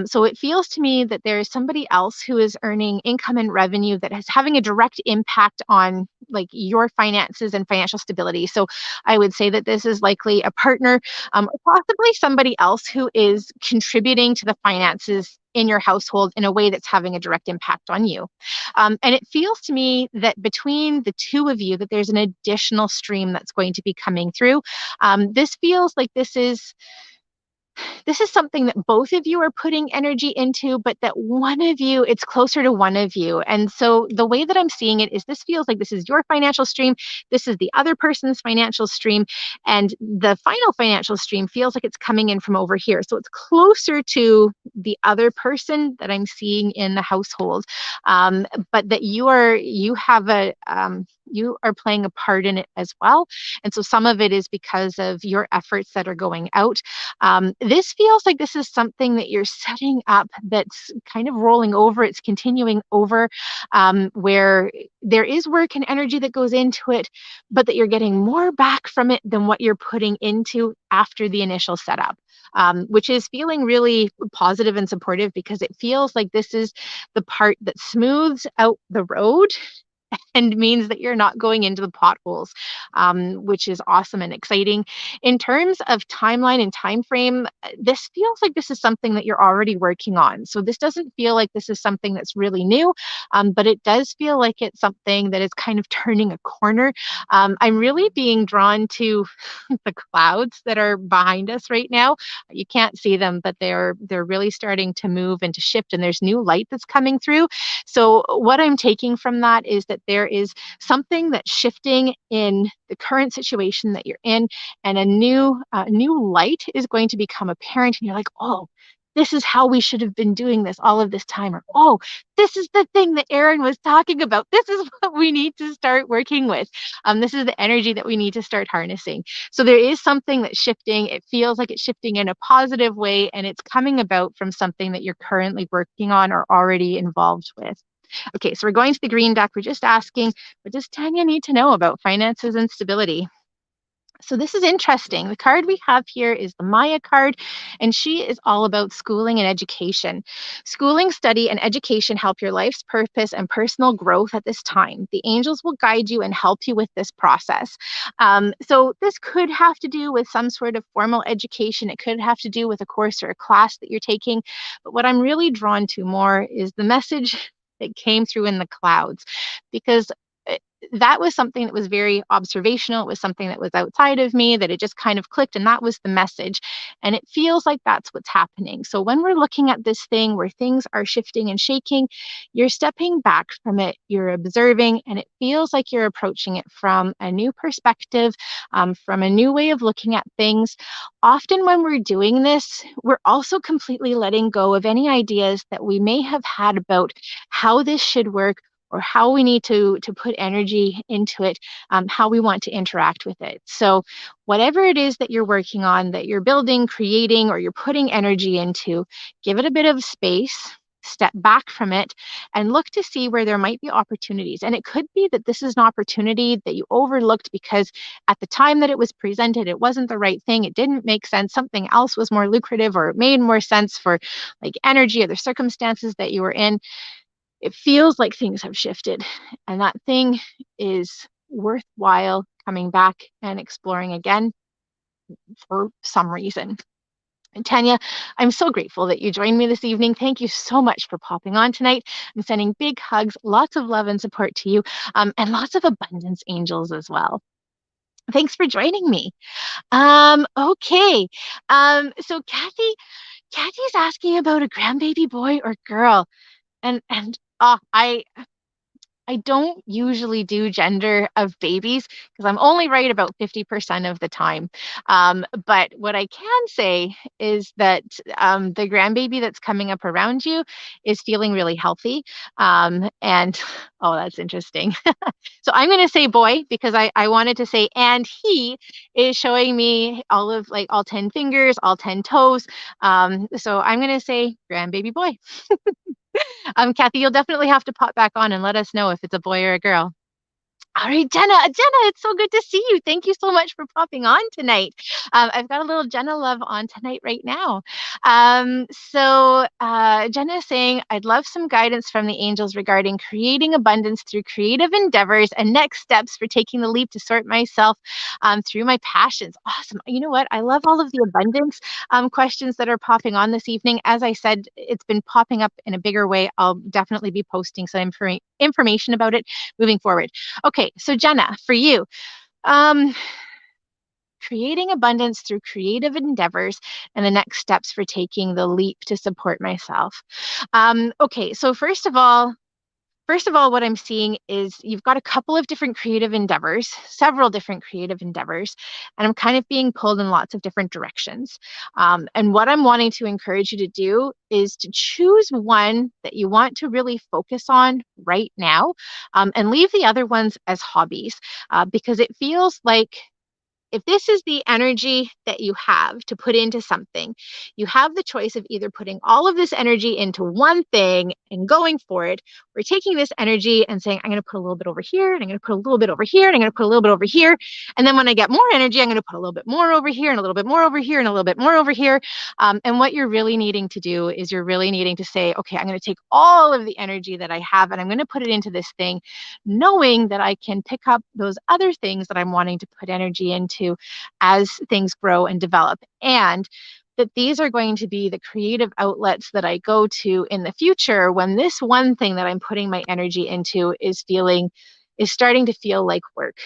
So it feels to me that there is somebody else who is earning income and revenue that is having a direct impact on like your finances and financial stability. So I would say that this is likely a partner, or possibly somebody else who is contributing to the finances in your household in a way that's having a direct impact on you. And it feels to me that between the two of you, that there's an additional stream that's going to be coming through. This feels like this is something that both of you are putting energy into, but that one of you, it's closer to one of you. And so the way that I'm seeing it is this feels like this is your financial stream. This is the other person's financial stream. And the final financial stream feels like it's coming in from over here. So it's closer to the other person that I'm seeing in the household. But that you are playing a part in it as well. And so some of it is because of your efforts that are going out. This feels like this is something that you're setting up that's kind of rolling over. It's continuing over, where there is work and energy that goes into it, but that you're getting more back from it than what you're putting into after the initial setup. Which is feeling really positive and supportive, because it feels like this is the part that smooths out the road and means that you're not going into the potholes, which is awesome and exciting. In terms of timeline and time frame, this feels like this is something that you're already working on. So this doesn't feel like this is something that's really new, but it does feel like it's something that is kind of turning a corner. I'm really being drawn to the clouds that are behind us right now. You can't see them, but they're really starting to move and to shift, and there's new light that's coming through. So what I'm taking from that is that there is something that's shifting in the current situation that you're in, and a new light is going to become apparent, and you're like, oh, this is how we should have been doing this all of this time. Or, oh, this is the thing that Erin was talking about. This is what we need to start working with. This is the energy that we need to start harnessing. So there is something that's shifting. It feels like it's shifting in a positive way, and it's coming about from something that you're currently working on or already involved with. Okay, so we're going to the green deck. We're just asking, what does Tanya need to know about finances and stability? So this is interesting. The card we have here is the Maya card, and she is all about schooling and education. Schooling, study, and education help your life's purpose and personal growth at this time. The angels will guide you and help you with this process. So this could have to do with some sort of formal education. It could have to do with a course or a class that you're taking. But what I'm really drawn to more is the message that came through in the clouds, because that was something that was very observational. It was something that was outside of me, that it just kind of clicked, and that was the message. And it feels like that's what's happening. So when we're looking at this thing where things are shifting and shaking, you're stepping back from it, you're observing, and it feels like you're approaching it from a new perspective, from a new way of looking at things. Often when we're doing this, we're also completely letting go of any ideas that we may have had about how this should work, or how we need to put energy into it, how we want to interact with it. So whatever it is that you're working on, that you're building, creating, or you're putting energy into, give it a bit of space, step back from it, and look to see where there might be opportunities. And it could be that this is an opportunity that you overlooked because at the time that it was presented, it wasn't the right thing. It didn't make sense. Something else was more lucrative, or it made more sense for like energy or the circumstances that you were in. It feels like things have shifted, and that thing is worthwhile coming back and exploring again for some reason. And Tanya, I'm so grateful that you joined me this evening. Thank you so much for popping on tonight. I'm sending big hugs, lots of love and support to you, and lots of abundance angels as well. Thanks for joining me. Okay. So Kathy's asking about a grandbaby boy or girl. I don't usually do gender of babies because I'm only right about 50% of the time. But what I can say is that the grandbaby that's coming up around you is feeling really healthy. And oh, that's interesting. So I'm going to say boy because I wanted to say, and he is showing me all of like all 10 fingers, all 10 toes. So I'm going to say grandbaby boy. Kathy, you'll definitely have to pop back on and let us know if it's a boy or a girl. All right, Jenna, it's so good to see you. Thank you so much for popping on tonight. I've got a little Jenna love on tonight right now. Jenna is saying, I'd love some guidance from the angels regarding creating abundance through creative endeavors and next steps for taking the leap to sort myself through my passions. Awesome. You know what? I love all of the abundance questions that are popping on this evening. As I said, it's been popping up in a bigger way. I'll definitely be posting some information about it moving forward. Okay, so Jenna, for you, um, creating abundance through creative endeavors and the next steps for taking the leap to support myself. Okay, so first of all, what I'm seeing is you've got a couple of different creative endeavors, several different creative endeavors, and I'm kind of being pulled in lots of different directions. And what I'm wanting to encourage you to do is to choose one that you want to really focus on right now, and leave the other ones as hobbies, because it feels like if this is the energy that you have to put into something, you have the choice of either putting all of this energy into one thing and going for it, or taking this energy and saying, I'm going to put a little bit over here, and I'm going to put a little bit over here, and I'm going to put a little bit over here. And then when I get more energy, I'm going to put a little bit more over here, and a little bit more over here, and a little bit more over here. And what you're really needing to do is you're really needing to say, okay, I'm going to take all of the energy that I have, and I'm going to put it into this thing, knowing that I can pick up those other things that I'm wanting to put energy into as things grow and develop. And that these are going to be the creative outlets that I go to in the future when this one thing that I'm putting my energy into is starting to feel like work.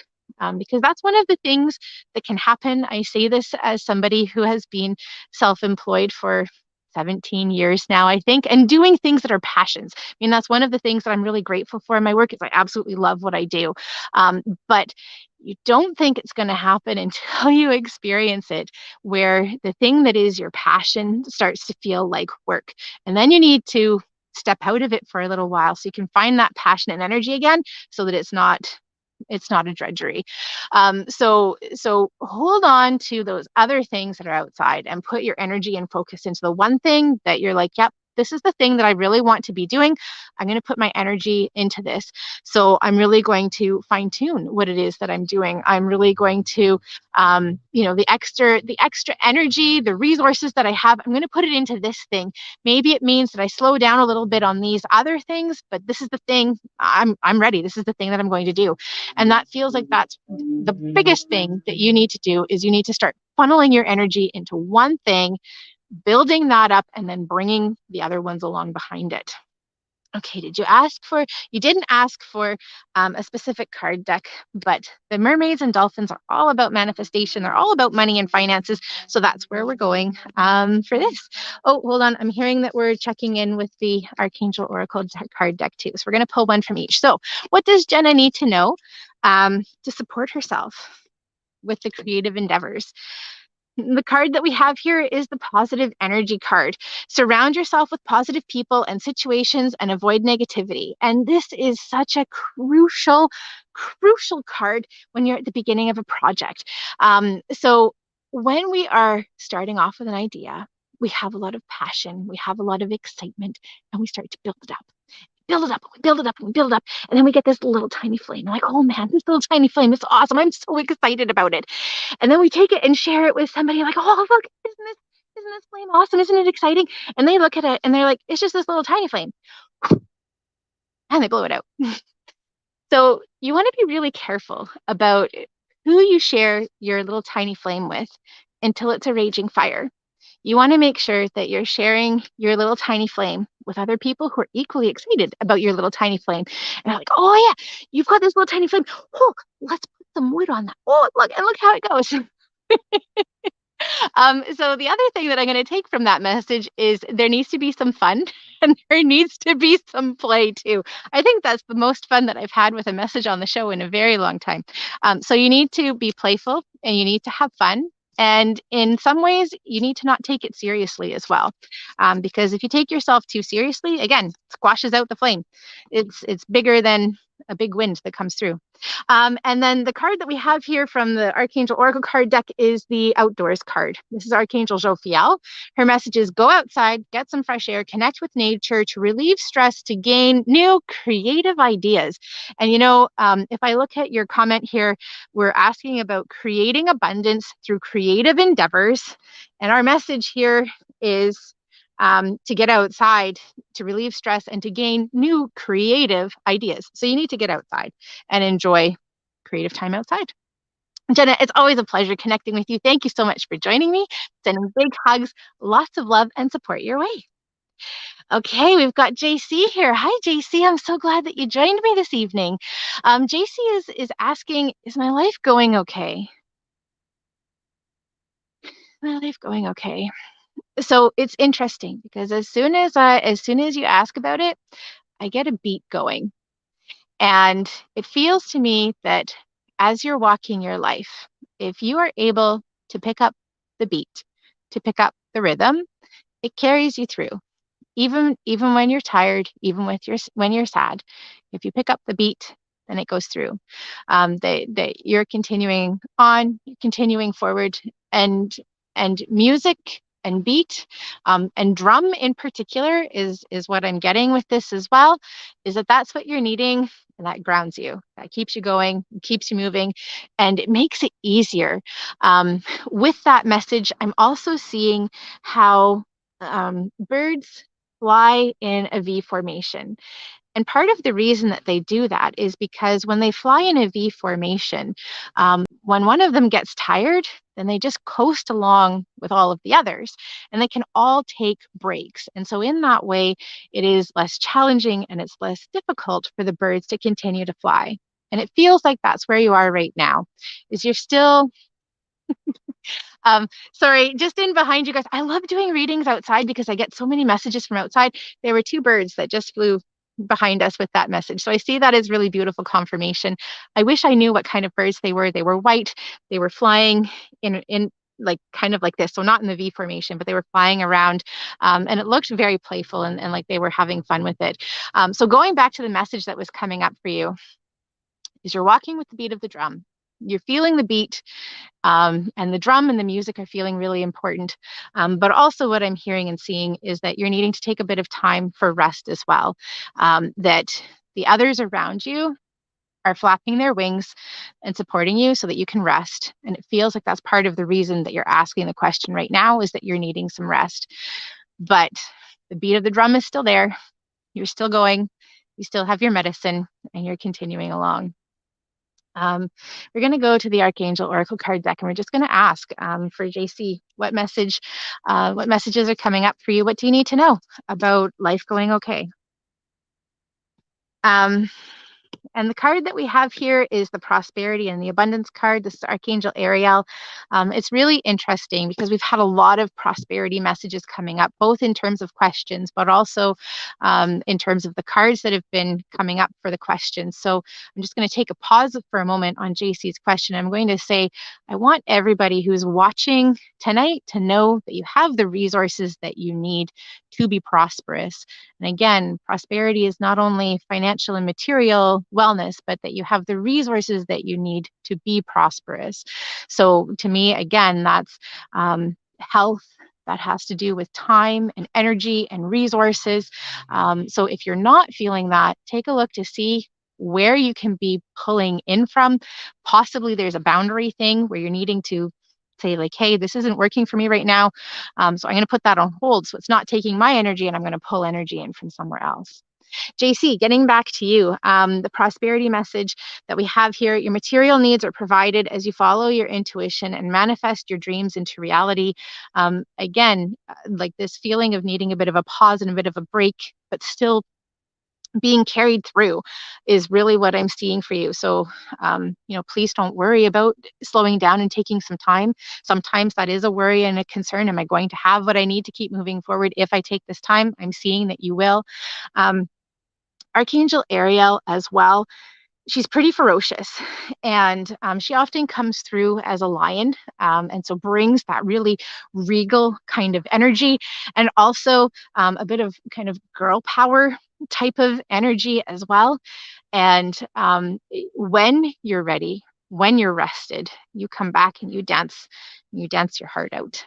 Because that's one of the things that can happen. I say this as somebody who has been self-employed for 17 years now, I think, and doing things that are passions. I mean, that's one of the things that I'm really grateful for in my work is I absolutely love what I do. But you don't think it's going to happen until you experience it, where the thing that is your passion starts to feel like work. And then you need to step out of it for a little while so you can find that passion and energy again so that it's not a drudgery. So hold on to those other things that are outside and put your energy and focus into the one thing that you're like, yep, this is the thing that I really want to be doing. I'm going to put my energy into this. So I'm really going to fine tune what it is that I'm doing. I'm really going to, the extra energy, the resources that I have, I'm going to put it into this thing. Maybe it means that I slow down a little bit on these other things, but this is the thing I'm ready. This is the thing that I'm going to do. And that feels like that's the biggest thing that you need to do is you need to start funneling your energy into one thing, building that up, and then bringing the other ones along behind it. Okay, you didn't ask for a specific card deck, but the mermaids and dolphins are all about manifestation. They're all about money and finances. So that's where we're going for this. Oh, hold on. I'm hearing that we're checking in with the Archangel Oracle card deck too. So we're going to pull one from each. So what does Jenna need to know to support herself with the creative endeavors? The card that we have here is the positive energy card. Surround yourself with positive people and situations and avoid negativity. And this is such a crucial, crucial card when you're at the beginning of a project. So when we are starting off with an idea, we have a lot of passion, we have a lot of excitement, and we start to build it up. Build it up, we build it up, and we build it up. And then we get this little tiny flame. We're like, oh man, this little tiny flame is awesome. I'm so excited about it. And then we take it and share it with somebody like, oh, look, isn't this flame awesome? Isn't it exciting? And they look at it and they're like, it's just this little tiny flame. And they blow it out. So you want to be really careful about who you share your little tiny flame with until it's a raging fire. You want to make sure that you're sharing your little tiny flame with other people who are equally excited about your little tiny flame. And they're like, oh yeah, you've got this little tiny flame. Oh, let's put some wood on that. Oh, look, and look how it goes. So the other thing that I'm going to take from that message is there needs to be some fun and there needs to be some play too. I think that's the most fun that I've had with a message on the show in a very long time. So you need to be playful and you need to have fun. And in some ways, you need to not take it seriously as well. Because if you take yourself too seriously, again, squashes out the flame. It's bigger than a big wind that comes through. And then the card that we have here from the Archangel Oracle card deck is the outdoors card. This is Archangel Jophiel. Her message is go outside, get some fresh air, connect with nature to relieve stress, to gain new creative ideas. And if I look at your comment here, we're asking about creating abundance through creative endeavors. And our message here is to get outside, to relieve stress, and to gain new creative ideas. So you need to get outside and enjoy creative time outside. Jenna, it's always a pleasure connecting with you. Thank you so much for joining me. Sending big hugs, lots of love and support your way. Okay, we've got JC here. Hi, JC. I'm so glad that you joined me this evening. JC is asking, is my life going okay? My life going okay? So it's interesting because as soon as you ask about it, I get a beat going. And it feels to me that as you're walking your life, if you are able to pick up the beat, to pick up the rhythm, it carries you through. Even when you're tired, even when you're sad, if you pick up the beat, then it goes through. That you're continuing on, continuing forward, and music and beat and drum in particular is what I'm getting with this as well. Is that's what you're needing, and that grounds you, that keeps you going, keeps you moving, and it makes it easier. With that message, I'm also seeing how birds fly in a V formation. And part of the reason that they do that is because when they fly in a V formation, when one of them gets tired, then they just coast along with all of the others and they can all take breaks. And so in that way, it is less challenging and it's less difficult for the birds to continue to fly. And it feels like that's where you are right now, is you're still sorry, just in behind you guys. I love doing readings outside because I get so many messages from outside. There were two birds that just flew behind us with that message. So I see that as really beautiful confirmation. I wish I knew what kind of birds they were. They were white. They were flying in like kind of like this. So not in the V formation, but they were flying around. And it looked very playful and like they were having fun with it. So going back to the message that was coming up for you is you're walking with the beat of the drum. You're feeling the beat. And the drum and the music are feeling really important. But also what I'm hearing and seeing is that you're needing to take a bit of time for rest as well. That the others around you are flapping their wings and supporting you so that you can rest. And it feels like that's part of the reason that you're asking the question right now, is that you're needing some rest. But the beat of the drum is still there. You're still going. You still have your medicine and you're continuing along. We're going to go to the Archangel Oracle card deck, and we're just going to ask for JC what messages are coming up for you. What do you need to know about life going okay? And the card that we have here is the Prosperity and the Abundance card. This is Archangel Ariel. It's really interesting because we've had a lot of prosperity messages coming up, both in terms of questions, but also in terms of the cards that have been coming up for the questions. So I'm just going to take a pause for a moment on JC's question. I'm going to say, I want everybody who's watching tonight to know that you have the resources that you need to be prosperous. And again, prosperity is not only financial and material wellness, but that you have the resources that you need to be prosperous. So to me, again, that's health. That has to do with time and energy and resources. So if you're not feeling that, take a look to see where you can be pulling in from. Possibly there's a boundary thing where you're needing to say like, hey, this isn't working for me right now. So I'm going to put that on hold. So it's not taking my energy and I'm going to pull energy in from somewhere else. JC, getting back to you, the prosperity message that we have here, your material needs are provided as you follow your intuition and manifest your dreams into reality. Again, like this feeling of needing a bit of a pause and a bit of a break, but still being carried through is really what I'm seeing for you. So, please don't worry about slowing down and taking some time. Sometimes that is a worry and a concern. Am I going to have what I need to keep moving forward if I take this time? I'm seeing that you will. Um, Archangel Ariel as well. She's pretty ferocious, and she often comes through as a lion, and so brings that really regal kind of energy, and also a bit of kind of girl power type of energy as well. And when you're ready, when you're rested, you come back and you dance your heart out.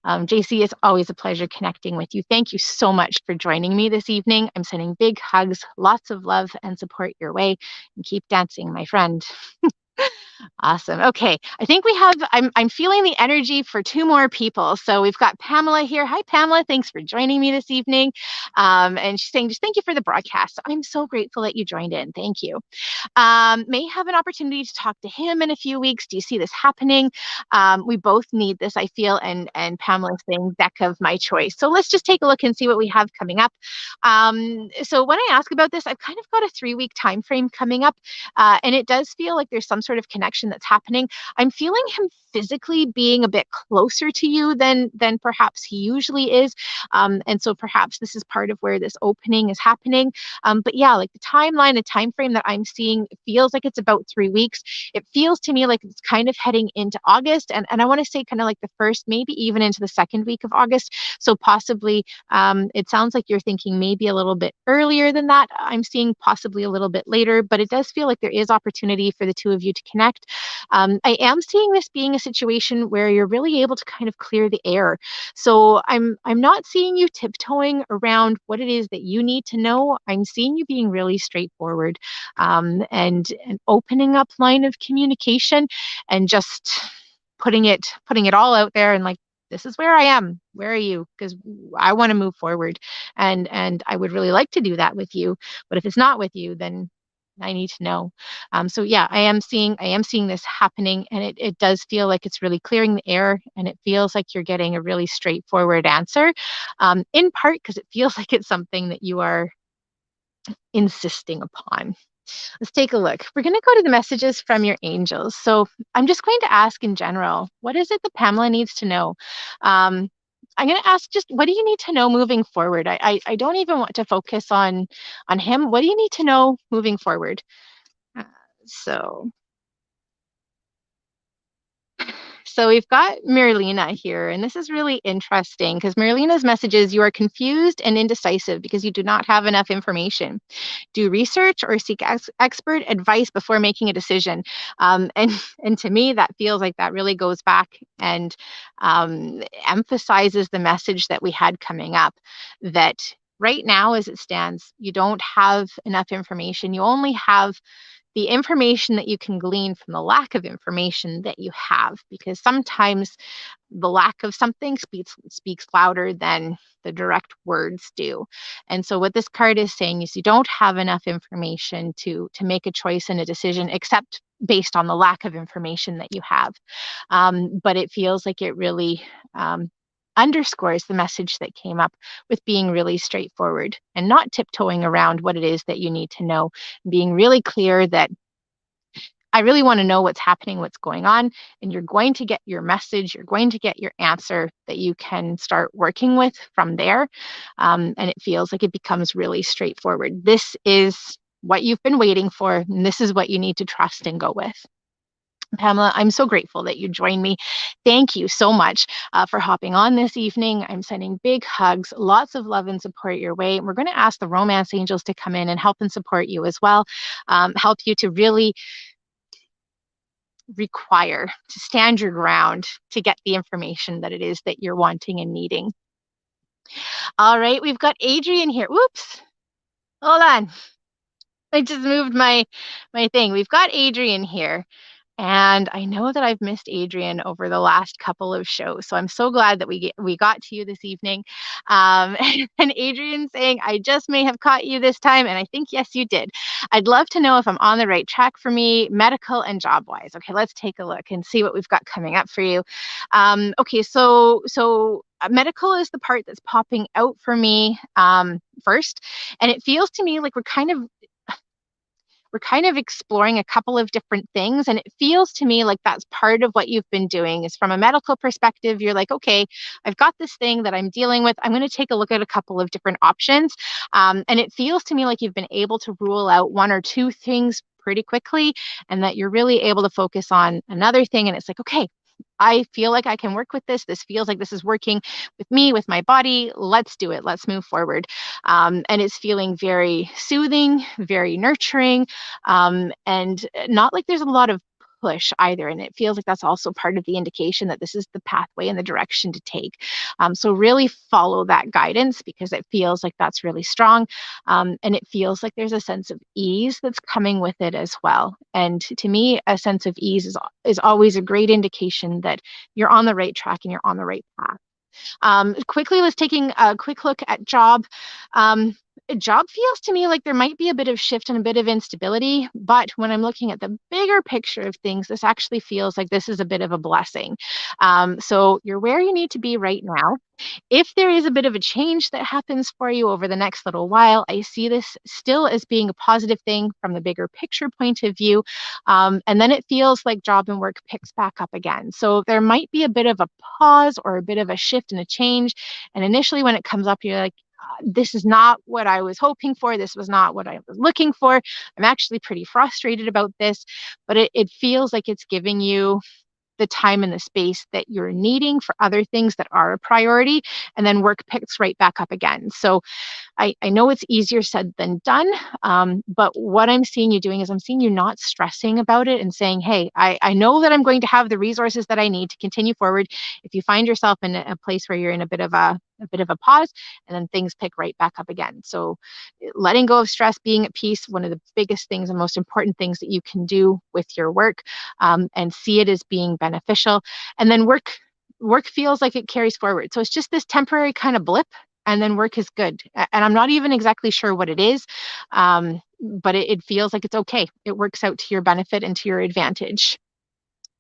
JC, it's always a pleasure connecting with you. Thank you so much for joining me this evening. I'm sending big hugs, lots of love and support your way, and keep dancing, my friend. Awesome. Okay. I think I'm feeling the energy for two more people. So we've got Pamela here. Hi, Pamela. Thanks for joining me this evening. And she's saying, just thank you for the broadcast. I'm so grateful that you joined in. Thank you. May have an opportunity to talk to him in a few weeks. Do you see this happening? We both need this, I feel, and Pamela's saying deck of my choice. So let's just take a look and see what we have coming up. So when I ask about this, I've kind of got a 3-week time frame coming up, and it does feel like there's some sort of connection that's happening. I'm feeling him physically being a bit closer to you than perhaps he usually is, and so perhaps this is part of where this opening is happening. But yeah, like the timeline, the time frame that I'm seeing, it feels like it's about 3 weeks. It feels to me like it's kind of heading into August, and I want to say kind of like the first, maybe even into the second week of August. So possibly, it sounds like you're thinking maybe a little bit earlier than that. I'm seeing possibly a little bit later, but it does feel like there is opportunity for the two of you to connect. I am seeing this being a situation where you're really able to kind of clear the air. So I'm not seeing you tiptoeing around what it is that you need to know. I'm seeing you being really straightforward, and opening up line of communication, and just putting it all out there, and like, this is where I am. Where are you? Because I want to move forward, and I would really like to do that with you. But if it's not with you, then I need to know. So yeah, I am seeing this happening, and it does feel like it's really clearing the air, and it feels like you're getting a really straightforward answer, in part because it feels like it's something that you are insisting upon. Let's take a look. We're going to go to the messages from your angels. So I'm just going to ask in general, what is it that Pamela needs to know? I'm going to ask, just what do you need to know moving forward? I don't even want to focus on him. What do you need to know moving forward? Uh, so So we've got Marilena here, and this is really interesting because Marilena's message is, you are confused and indecisive because you do not have enough information. Do research or seek expert advice before making a decision. And to me, that feels like that really goes back and emphasizes the message that we had coming up, that right now, as it stands, you don't have enough information. You only have the information that you can glean from the lack of information that you have, because sometimes the lack of something speaks louder than the direct words do. And so what this card is saying is, you don't have enough information to make a choice and a decision, except based on the lack of information that you have. But it feels like it really underscores the message that came up with being really straightforward and not tiptoeing around what it is that you need to know, being really clear that I really want to know what's happening, what's going on, and you're going to get your message, you're going to get your answer that you can start working with from there. And it feels like it becomes really straightforward. This is what you've been waiting for, and this is what you need to trust and go with. Pamela, I'm so grateful that you joined me. Thank you so much for hopping on this evening. I'm sending big hugs, lots of love and support your way. We're going to ask the romance angels to come in and help and support you as well, help you to really to stand your ground to get the information that it is that you're wanting and needing. All right, we've got Adrian here. Whoops, hold on. I just moved my thing. We've got Adrian here. And I know that I've missed Adrian over the last couple of shows. So I'm so glad that we got to you this evening. And Adrian saying, I just may have caught you this time. And I think, yes, you did. I'd love to know if I'm on the right track for me, medical and job-wise. Okay, let's take a look and see what we've got coming up for you. Okay, so medical is the part that's popping out for me first. And it feels to me like we're kind of exploring a couple of different things. And it feels to me like that's part of what you've been doing is from a medical perspective, you're like, okay, I've got this thing that I'm dealing with. I'm going to take a look at a couple of different options. And it feels to me like you've been able to rule out one or two things pretty quickly and that you're really able to focus on another thing. And it's like, okay, I feel like I can work with this. This feels like this is working with me, with my body. Let's do it. Let's move forward. And it's feeling very soothing, very nurturing, and not like there's a lot of push either. And it feels like that's also part of the indication that this is the pathway and the direction to take. So really follow that guidance because it feels like that's really strong. And it feels like there's a sense of ease that's coming with it as well. And to me, a sense of ease is always a great indication that you're on the right track and you're on the right path. Quickly, let's taking a quick look at job. Job feels to me like there might be a bit of shift and a bit of instability, but when I'm looking at the bigger picture of things, this actually feels like this is a bit of a blessing. So you're where you need to be right now. If there is a bit of a change that happens for you over the next little while, I see this still as being a positive thing from the bigger picture point of view. And then it feels like job and work picks back up again. So there might be a bit of a pause or a bit of a shift and a change. And initially, when it comes up, you're like, this is not what I was hoping for. This was not what I was looking for. I'm actually pretty frustrated about this, but it feels like it's giving you the time and the space that you're needing for other things that are a priority, and then work picks right back up again. So I know it's easier said than done, but what I'm seeing you doing is I'm seeing you not stressing about it and saying, hey, I know that I'm going to have the resources that I need to continue forward. If you find yourself in a place where you're in a bit of a pause, and then things pick right back up again. So letting go of stress, being at peace, one of the biggest things and most important things that you can do with your work, and see it as being beneficial. And then work feels like it carries forward. So it's just this temporary kind of blip, and then work is good. And I'm not even exactly sure what it is, but it feels like it's okay. It works out to your benefit and to your advantage.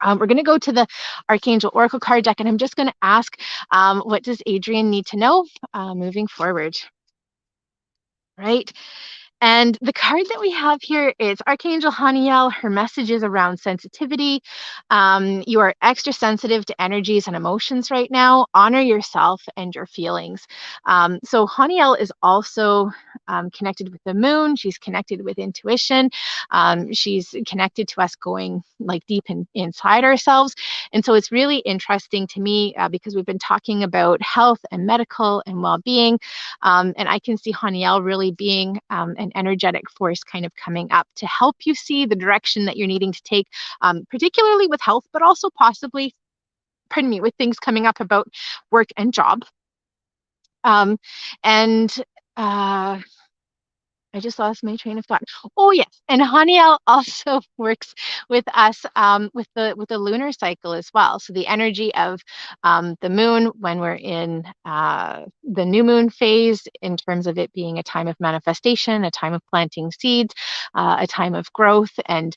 We're going to go to the Archangel Oracle card deck, and I'm just going to ask, what does Adrian need to know moving forward? Right. And the card that we have here is Archangel Haniel. Her message is around sensitivity. You are extra sensitive to energies and emotions right now. Honor yourself and your feelings. So Haniel is also connected with the moon. She's connected with intuition. She's connected to us going like deep inside ourselves. And so it's really interesting to me because we've been talking about health and medical and well-being. And I can see Haniel really being an energetic force kind of coming up to help you see the direction that you're needing to take, particularly with health, but also possibly, pardon me, with things coming up about work and job. And I just lost my train of thought. Oh yes, and Haniel also works with us with the lunar cycle as well. So the energy of the moon when we're in the new moon phase, in terms of it being a time of manifestation, a time of planting seeds, a time of growth and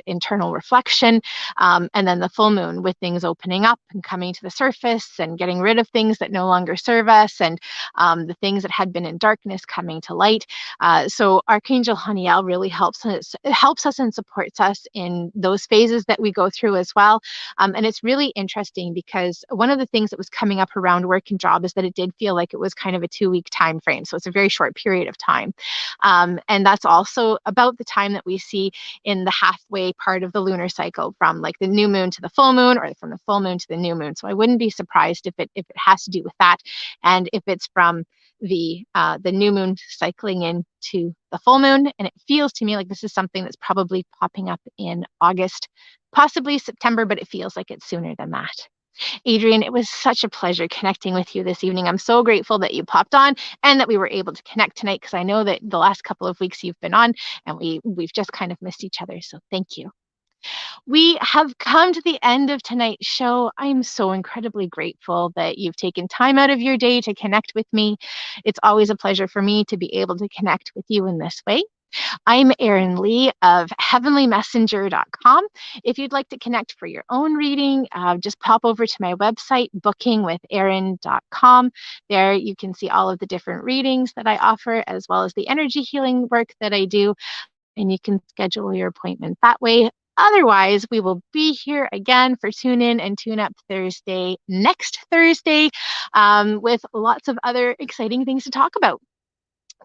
internal reflection, and then the full moon with things opening up and coming to the surface and getting rid of things that no longer serve us, and the things that had been in darkness coming to light. So Archangel Haniel really helps us and supports us in those phases that we go through as well. And it's really interesting because one of the things that was coming up around work and job is that it did feel like it was kind of a 2-week time frame. So it's a very short period of time. And that's also about the time that we see in the halfway part of the lunar cycle, from like the new moon to the full moon, or from the full moon to the new moon. So I wouldn't be surprised if it has to do with that, and if it's from the new moon cycling into the full moon. And it feels to me like this is something that's probably popping up in August, possibly September, but it feels like it's sooner than that. Adrian, it was such a pleasure connecting with you this evening. I'm so grateful that you popped on and that we were able to connect tonight, because I know that the last couple of weeks you've been on and we've just kind of missed each other. So thank you. We have come to the end of tonight's show. I'm so incredibly grateful that you've taken time out of your day to connect with me. It's always a pleasure for me to be able to connect with you in this way. I'm Erin Lee of heavenlymessenger.com. If you'd like to connect for your own reading, just pop over to my website, bookingwitherin.com. There you can see all of the different readings that I offer, as well as the energy healing work that I do, and you can schedule your appointment that way. Otherwise, we will be here again for Tune In and Tune Up Thursday next Thursday, with lots of other exciting things to talk about.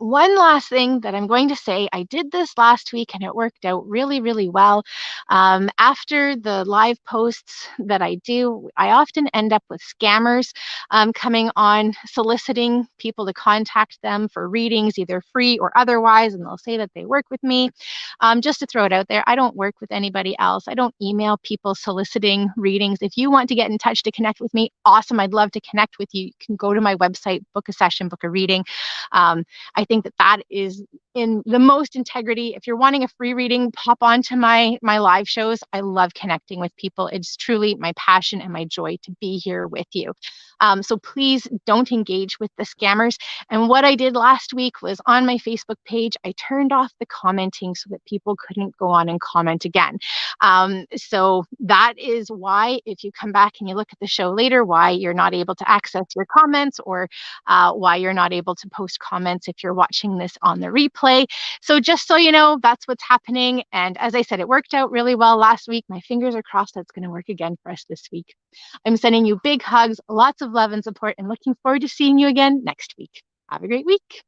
One last thing that I'm going to say, I did this last week and it worked out really, really well. After the live posts that I do, I often end up with scammers coming on, soliciting people to contact them for readings, either free or otherwise, and they'll say that they work with me. Just to throw it out there, I don't work with anybody else. I don't email people soliciting readings. If you want to get in touch to connect with me, awesome. I'd love to connect with you. You can go to my website, book a session, book a reading. I think that that is in the most integrity. If you're wanting a free reading, pop onto my live shows. I love connecting with people. It's truly my passion and my joy to be here with you. So please don't engage with the scammers. And what I did last week was on my Facebook page, I turned off the commenting so that people couldn't go on and comment again. So that is why, if you come back and you look at the show later, why you're not able to access your comments, or why you're not able to post comments if you're watching this on the replay. So just so you know, that's what's happening. And as I said, it worked out really well last week. My fingers are crossed that's going to work again for us this week. I'm sending you big hugs, lots of love and support, and looking forward to seeing you again next week. Have a great week.